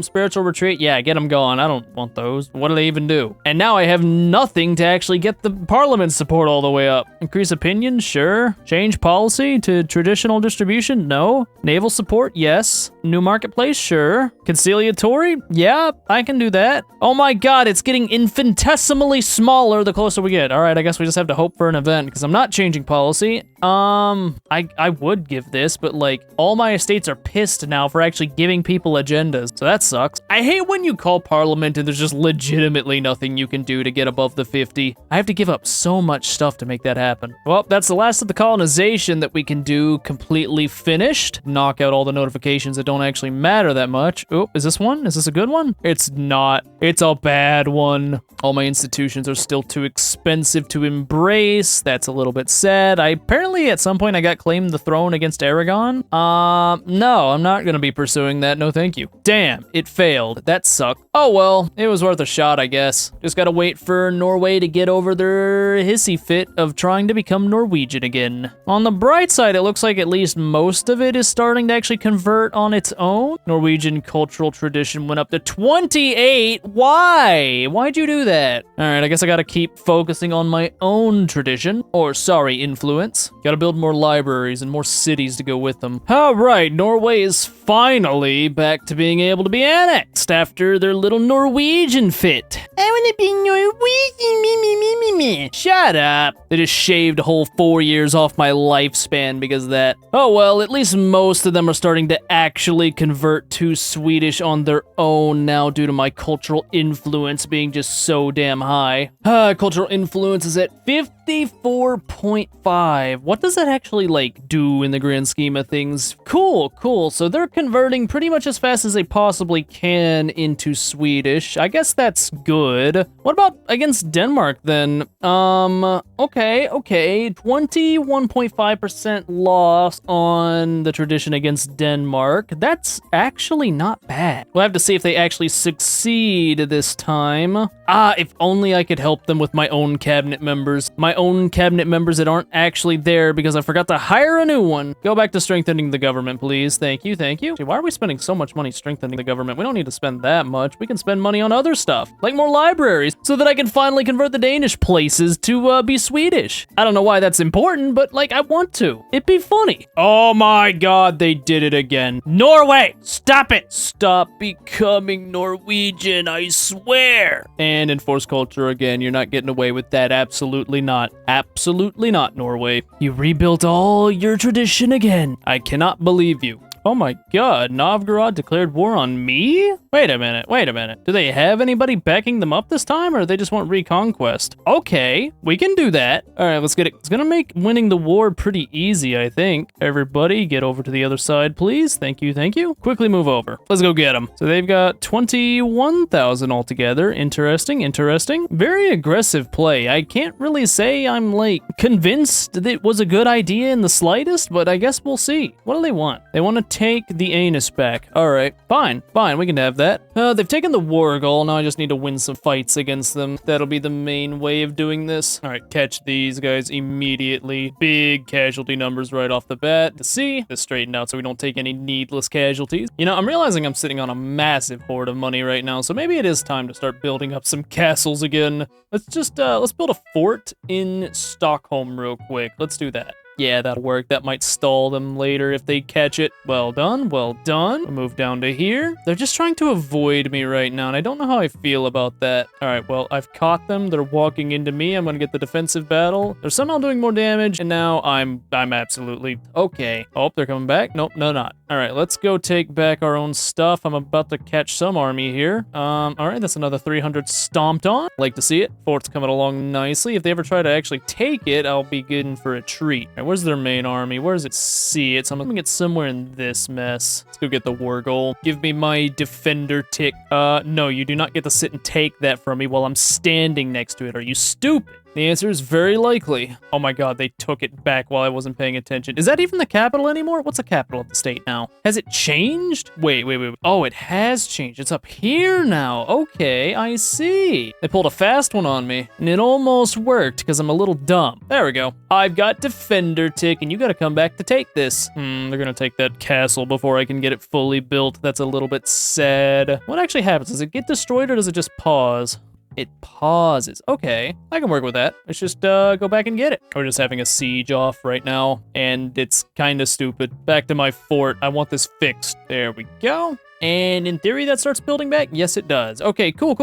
Spiritual retreat, yeah, get them going. I don't want those. What do they even do? And now I have nothing to actually get the parliament support all the way up. Increase opinion, sure. Change policy to traditional distribution, no. Naval support, yes. New marketplace, sure. Conciliatory, yeah, I can do that. Oh my god, it's getting infinitesimally smaller the closer we get. All right, I guess we just have to hope for an event because I'm not changing policy. I would give this, but like all my estates are pissed now for actually giving people agendas, so that sucks. I hate when you call parliament and there's just legitimately nothing you can do to get above the 50. I have to give up so much stuff to make that happen. Well, that's the last of the colonization that we can do completely finished. Knock out all the notifications that don't actually matter that much. Oh, is this one? Is this a good one? It's not. It's a bad one. All my institutions are still too expensive to embrace. That's a little bit sad. Apparently at some point I got claimed the throne against Aragon. No, I'm not gonna be pursuing that. No, thank you. Damn, it failed. That sucked. Oh well, it was worth a shot, I guess. Just gotta wait for Norway to get over their hissy fit of trying to become Norwegian again. On the bright side, it looks like at least most of it is starting to actually convert on its own. Norwegian cultural tradition went up to 28. Why? Why'd you do that? All right, I guess I gotta keep focusing on my own tradition, or sorry, influence. Gotta build more libraries and more cities to go with them. All right, Norway is finally back to being able to be annexed after their little Norwegian fit. I wanna be Norwegian, Shut up. They just shaved a whole 4 years off my lifespan because of that. Oh well, at least most of them are starting to actually convert to Swedish on their own now due to my cultural influence being just so damn high. Cultural influence is at 54.5. What does that actually like do in the grand scheme of things? Cool. So they're converting pretty much as fast as they possibly can into Swedish. I guess that's good. What about against Denmark then? Okay. 21.5% loss on the tradition against Denmark. That's actually not bad. We'll have to see if they actually succeed this time. If only I could help them with my own cabinet members. My own cabinet members that aren't actually there because I forgot to hire a new one. Go back to strengthening the government, please. Thank you, thank you. Gee, why are we spending so much money strengthening the government? We don't need to spend that much. We can spend money on other stuff, like more libraries, so that I can finally convert the Danish places to be Swedish. I don't know why that's important, but like I want to. It'd be funny. Oh my god, they did it again. Norway, stop it. Stop becoming Norwegian, I swear. And enforce culture again. You're not getting away with that. Absolutely not. Absolutely not, Norway. You rebuilt all your tradition again. I cannot believe you. Oh my god, Novgorod declared war on me? Wait a minute, wait a minute. Do they have anybody backing them up this time, or they just want reconquest? Okay, we can do that. All right, let's get it. It's gonna make winning the war pretty easy, I think. Everybody, get over to the other side, please. Thank you, thank you. Quickly move over. Let's go get them. So they've got 21,000 altogether. Interesting, interesting. Very aggressive play. I can't really say I'm, like, convinced that it was a good idea in the slightest, but I guess we'll see. What do they want? They want to take the anus back. All right, fine, fine, we can have that. They've taken the war goal. Now I just need to win some fights against them. That'll be the main way of doing this. All right, catch these guys immediately. Big casualty numbers right off the bat. To see this straightened out so we don't take any needless casualties. You know, I'm realizing I'm sitting on a massive hoard of money right now, so maybe it is time to start building up some castles again. Let's just, let's build a fort in Stockholm real quick. Let's do that. Yeah, that'll work. That might stall them later if they catch it. Well done, well done. We'll move down to here. They're just trying to avoid me right now, and I don't know how I feel about that. All right, well, I've caught them. They're walking into me. I'm gonna get the defensive battle. They're somehow doing more damage, and now I'm absolutely okay. Oh, they're coming back. Nope, no, not. All right, let's go take back our own stuff. I'm about to catch some army here. All right, that's another 300 stomped on. Like to see it. Fort's coming along nicely. If they ever try to actually take it, I'll be good for a treat. All right, where's their main army? Where does it see it? So I'm gonna get somewhere in this mess. Let's go get the war goal. Give me my defender tick. No, you do not get to sit and take that from me while I'm standing next to it. Are you stupid? The answer is very likely. Oh my god, they took it back while I wasn't paying attention. Is that even the capital anymore? What's the capital of the state now? Has it changed? Wait. Oh, it has changed. It's up here now. Okay, I see. They pulled a fast one on me, and it almost worked because I'm a little dumb. There we go. I've got defender tick, and you gotta come back to take this. They're gonna take that castle before I can get it fully built. That's a little bit sad. What actually happens? Does it get destroyed or does it just pause? It pauses. Okay, I can work with that. Let's just go back and get it. We're just having a siege off right now, and it's kind of stupid. Back to my fort. I want this fixed. There we go. And in theory, that starts building back? Yes, it does. Okay, cool.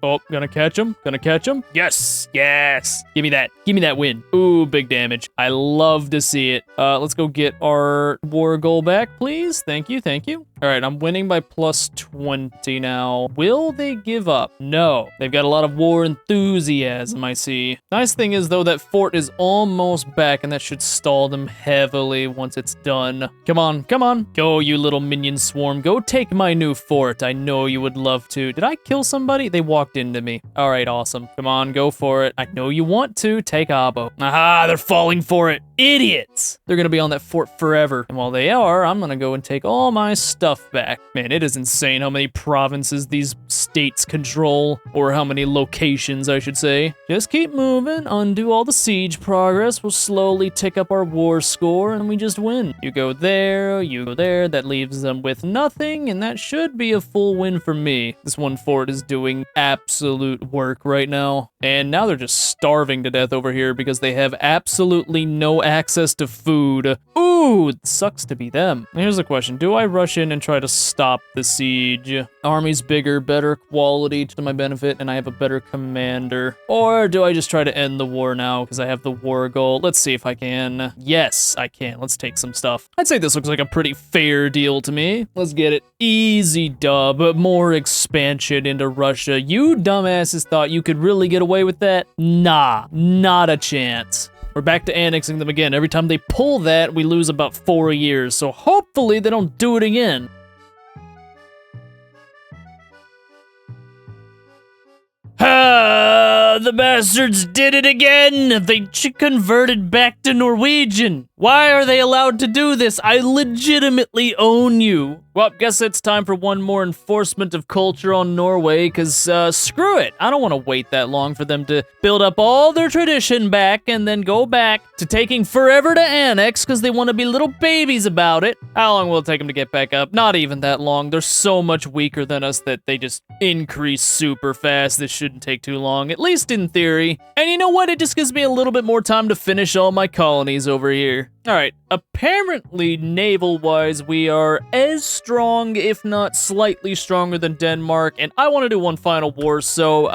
Oh, gonna catch him. Yes. Give me that win. Ooh, big damage. I love to see it. Let's go get our war goal back, please. Thank you. All right, I'm winning by plus 20 now. Will they give up? No. They've got a lot of war enthusiasm, I see. Nice thing is, though, that fort is almost back, and that should stall them heavily once it's done. Come on. Go, you little minion swarm. Go take my new fort. I know you would love to. Did I kill somebody? They walked into me. All right, awesome. Come on, go for it. I know you want to. Take Abo. Aha, they're falling for it. Idiots. They're gonna be on that fort forever. And while they are, I'm gonna go and take all my stuff back. Man, it is insane how many provinces these states control, or how many locations, I should say. Just keep moving, undo all the siege progress. We'll slowly tick up our war score, and we just win. You go there, you go there. That leaves them with nothing, and that should be a full win for me. This one fort is doing absolute work right now. And now they're just starving to death over here because they have absolutely no access to food. Ooh, it sucks to be them. Here's the question. Do I rush in and try to stop the siege? Army's bigger, better quality to my benefit, and I have a better commander. Or do I just try to end the war now because I have the war goal? Let's see if I can. Yes, I can. Let's take some stuff. I'd say this looks like a pretty fair deal to me. Let's get it. Easy dub. More expansion into Russia. You dumbasses thought you could really get away with that? Nah, not a chance. We're back to annexing them again. Every time they pull that, we lose about 4 years. So hopefully they don't do it again. Ah, the bastards did it again! They converted back to Norwegian! Why are they allowed to do this? I legitimately own you. Well, guess it's time for one more enforcement of culture on Norway, because screw it. I don't want to wait that long for them to build up all their tradition back and then go back to taking forever to annex because they want to be little babies about it. How long will it take them to get back up? Not even that long. They're so much weaker than us that they just increase super fast. This shouldn't take too long, at least in theory. And you know what? It just gives me a little bit more time to finish all my colonies over here. All right, apparently naval-wise, we are as strong, if not slightly stronger than Denmark, and I want to do one final war, so,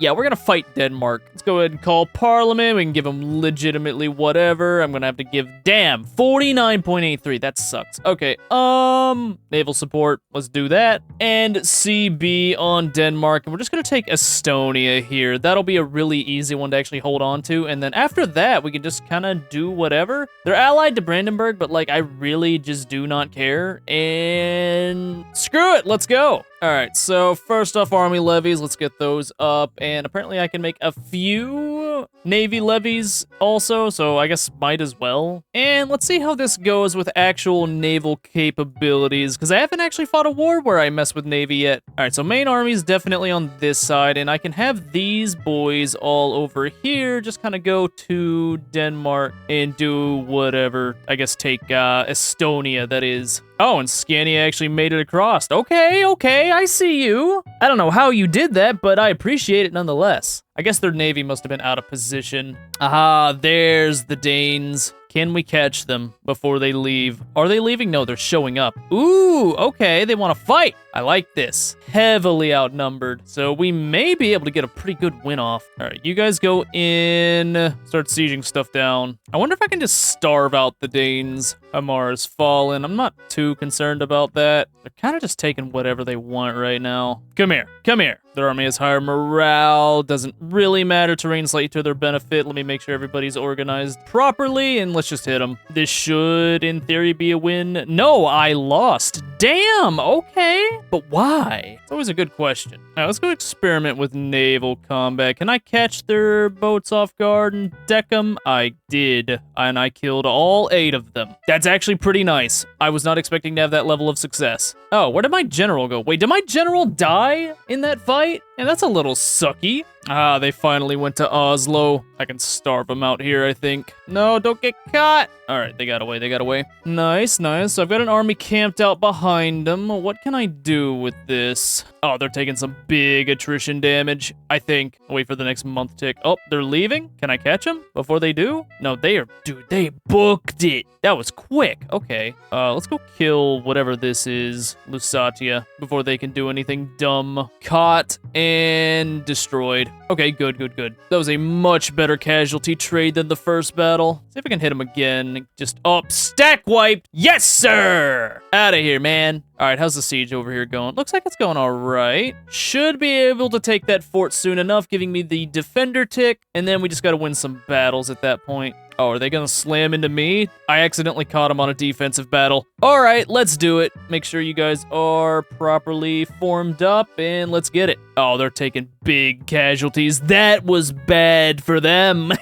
yeah, we're gonna fight Denmark. Let's go ahead and call Parliament. We can give them legitimately whatever. I'm gonna have to give, damn, 49.83. That sucks. Okay, naval support. Let's do that. And CB on Denmark, and we're just gonna take Estonia here. That'll be a really easy one to actually hold on to, and then after that, we can just kind of do whatever. They're allied to Brandenburg, but like I really just do not care. And screw it, let's go. All right, so first off, army levies, let's get those up. And apparently I can make a few navy levies also, so I guess might as well. And let's see how this goes with actual naval capabilities, because I haven't actually fought a war where I mess with navy yet. All right, so main army is definitely on this side, and I can have these boys all over here, just kind of go to Denmark and do whatever. I guess take Estonia, that is. Oh, and Scania actually made it across. Okay, I see you. I don't know how you did that, but I appreciate it nonetheless. I guess their navy must have been out of position. Aha, there's the Danes. Can we catch them before they leave? Are they leaving? No, they're showing up. Ooh, okay, they want to fight. I like this. Heavily outnumbered, so we may be able to get a pretty good win off. All right, you guys go in, start sieging stuff down. I wonder if I can just starve out the Danes. Hamar's fallen. I'm not too concerned about that. They're kind of just taking whatever they want right now. Come here, come here. Their army has higher morale. Doesn't really matter. Terrain slightly to their benefit. Let me make sure everybody's organized properly, and let's just hit them. This should, in theory, be a win. No, I lost. Damn, okay. But why? It's always a good question. All right, let's go experiment with naval combat. Can I catch their boats off guard and deck them? I did, and I killed all 8 of them. That's actually pretty nice. I was not expecting to have that level of success. Oh, where did my general go? Wait, did my general die in that fight? And that's a little sucky. Ah, they finally went to Oslo. I can starve them out here, I think. No, don't get caught. All right, they got away, they got away. Nice, nice. So I've got an army camped out behind them. What can I do with this? Oh, they're taking some big attrition damage, I think. I'll wait for the next month tick. Oh, they're leaving? Can I catch them before they do? No, they are, dude, they booked it. That was quick. Okay, let's go kill whatever this is, Lusatia, before they can do anything dumb. Caught and destroyed. Okay, good, good, good. That was a much better casualty trade than the first battle. See if I can hit him again. Just up, stack wiped. Yes, sir. Out of here, man. All right, how's the siege over here going? Looks like it's going all right. Should be able to take that fort soon enough, giving me the defender tick, and then we just got to win some battles at that point. Oh, are they gonna slam into me? I accidentally caught him on a defensive battle. All right, let's do it. Make sure you guys are properly formed up, and let's get it. Oh, they're taking big casualties. That was bad for them.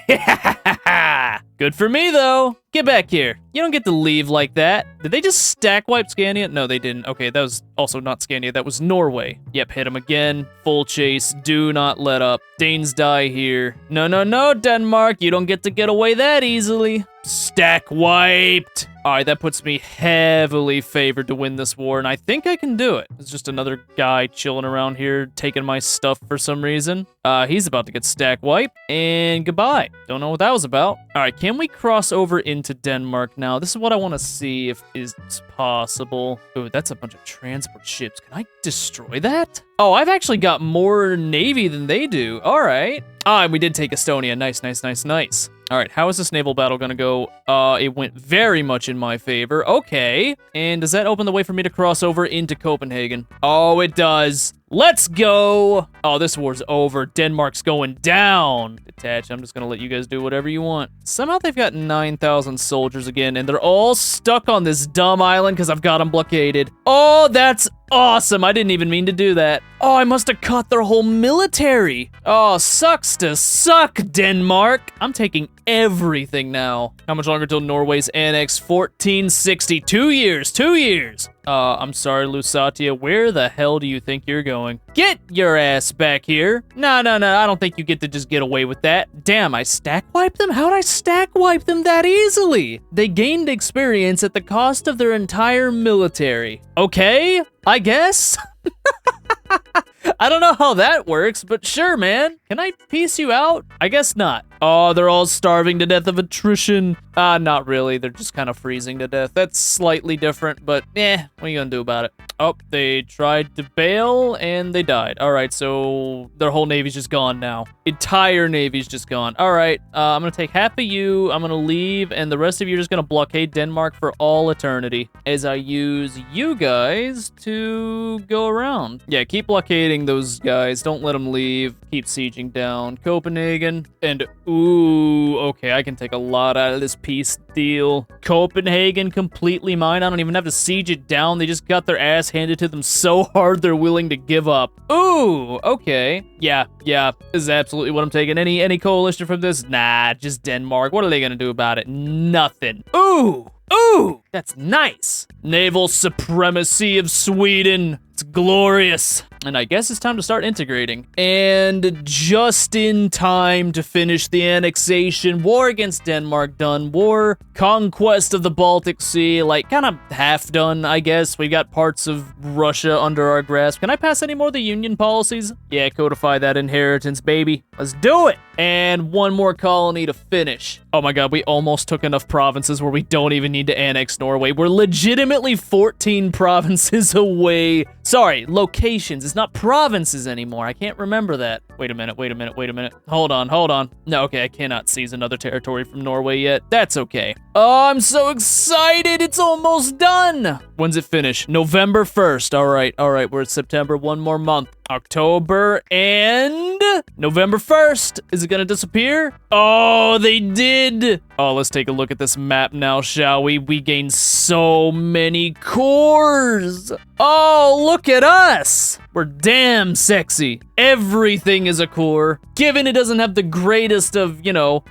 Good for me, though. Get back here. You don't get to leave like that. Did they just stack wipe Scania? No, they didn't. Okay, that was also not Scania. That was Norway. Yep, hit him again. Full chase. Do not let up. Danes die here. No, no, no, Denmark. You don't get to get away that easily. Stack wiped. All right, that puts me heavily favored to win this war, and I think I can do it. It's just another guy chilling around here, taking my stuff for some reason. He's about to get stack wiped, and goodbye. Don't know what that was about. All right, can we cross over into Denmark now? This is what I want to see if is possible. Ooh, that's a bunch of transport ships. Can I destroy that? Oh, I've actually got more navy than they do. All right. Ah, and we did take Estonia. Nice, nice, nice, nice. All right, how is this naval battle gonna go? It went very much in my favor. Okay, and does that open the way for me to cross over into Copenhagen? Oh, it does. Let's go. Oh, this war's over. Denmark's going down. Detach. I'm just gonna let you guys do whatever you want. Somehow they've got 9,000 soldiers again, and they're all stuck on this dumb island because I've got them blockaded. Oh, that's awesome. I didn't even mean to do that. Oh, I must have cut their whole military. Oh, sucks to suck, Denmark. I'm taking everything now. How much longer till Norway's annex? 1460. 2 years. 2 years. I'm sorry, Lusatia. Where the hell do you think you're going? Get your ass back here. No. I don't think you get to just get away with that. Damn, I stack wiped them? How'd I stack wipe them that easily? They gained experience at the cost of their entire military. Okay, I guess. I don't know how that works, but sure, man. Can I piece you out? I guess not. Oh, they're all starving to death of attrition. Not really. They're just kind of freezing to death. That's slightly different, but what are you gonna do about it? Oh, they tried to bail and they died. All right, so their whole navy's just gone now. Entire navy's just gone. All right, I'm gonna take half of you. I'm gonna leave, and the rest of you are just gonna blockade Denmark for all eternity as I use you guys to go around. Yeah, keep blockading those guys. Don't let them leave. Keep sieging down Copenhagen. And ooh, okay, I can take a lot out of this peace deal. Copenhagen completely mine. I don't even have to siege it down. They just got their ass handed to them so hard they're willing to give up. Ooh, okay. Yeah, this is absolutely what I'm taking. Any coalition from this? Nah, just Denmark. What are they gonna do about it? Nothing. Ooh, that's nice. Naval supremacy of Sweden. It's glorious. And I guess it's time to start integrating. And just in time to finish the annexation. War against Denmark done. War, conquest of the Baltic Sea, like kind of half done, I guess. We got parts of Russia under our grasp. Can I pass any more of the union policies? Yeah, codify that inheritance, baby. Let's do it. And one more colony to finish. Oh my god, we almost took enough provinces where we don't even need to annex Norway. We're legitimately 14 provinces away. Sorry, locations. It's not provinces anymore. I can't remember that. Wait a minute. Hold on. No, okay, I cannot seize another territory from Norway yet. That's okay. Oh, I'm so excited. It's almost done. When's it finish? November 1st. All right, we're at September. One more month. October and November 1st. Is it gonna disappear? Oh, they did. Oh, let's take a look at this map now, shall we? We gained so many cores. Oh, look at us. We're damn sexy. Everything is a core. Given it doesn't have the greatest of,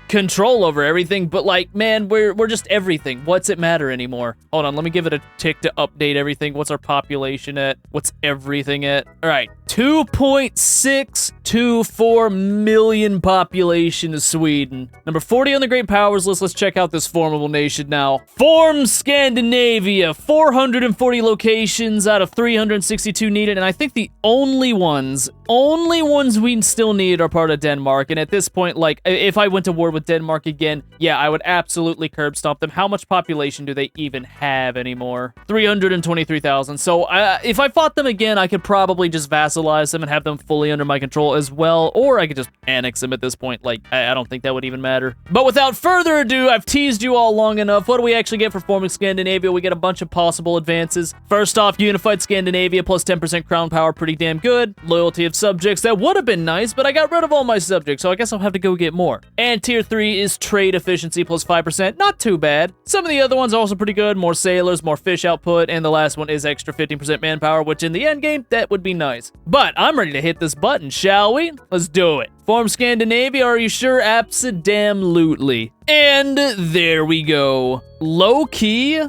control over everything, but like, man, we're just everything. What's it matter anymore? Hold on, let me give it a tick to update everything. What's our population at? What's everything at? All right, 2.624 million population of Sweden. Number 40 on the Great Powers list. Let's check out this formidable nation now. Form Scandinavia. 440 locations out of 362 needed, and I think the only ones we still need are part of Denmark. And at this point, like, if I went to war with Denmark again, yeah, I would absolutely curb stomp them. How much population do they even have anymore? 323,000. So if I fought them again, I could probably just vassalize them and have them fully under my control as well, or I could just annex them at this point. Like, I don't think that would even matter. But without further ado, I've teased you all long enough. What do we actually get for forming Scandinavia? We get a bunch of possible advances. First off, unified Scandinavia plus 10% crown power, pretty damn good. Loyalty of subjects, that would have been nice, but I got rid of all my subjects, so I guess I'll have to go get more. And tier 3 is trade efficiency plus 5%, not too bad. Some of the other ones are also pretty good, more sailors, more fish output, and the last one is extra 15% manpower, which in the end game, that would be nice. But I'm ready to hit this button, shall we? Let's do it. Form Scandinavia, are you sure? Abso-damn-lutely. And there we go. Low-key,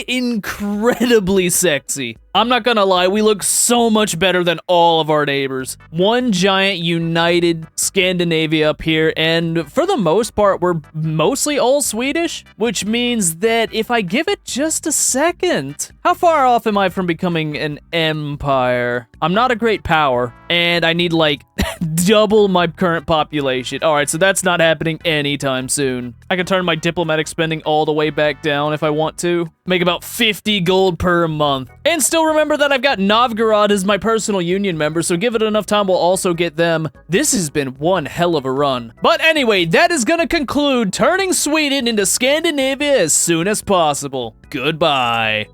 incredibly sexy. I'm not gonna lie, we look so much better than all of our neighbors. One giant united Scandinavia up here, and for the most part, we're mostly all Swedish, which means that if I give it just a second, how far off am I from becoming an empire? I'm not a great power, and I need like double my current population. All right, so that's not happening anytime soon. I can turn my diplomatic spending all the way back down if I want to. Make about 50 gold per month. And still remember that I've got Novgorod as my personal union member, so give it enough time, we'll also get them. This has been one hell of a run. But anyway, that is gonna conclude turning Sweden into Scandinavia as soon as possible. Goodbye.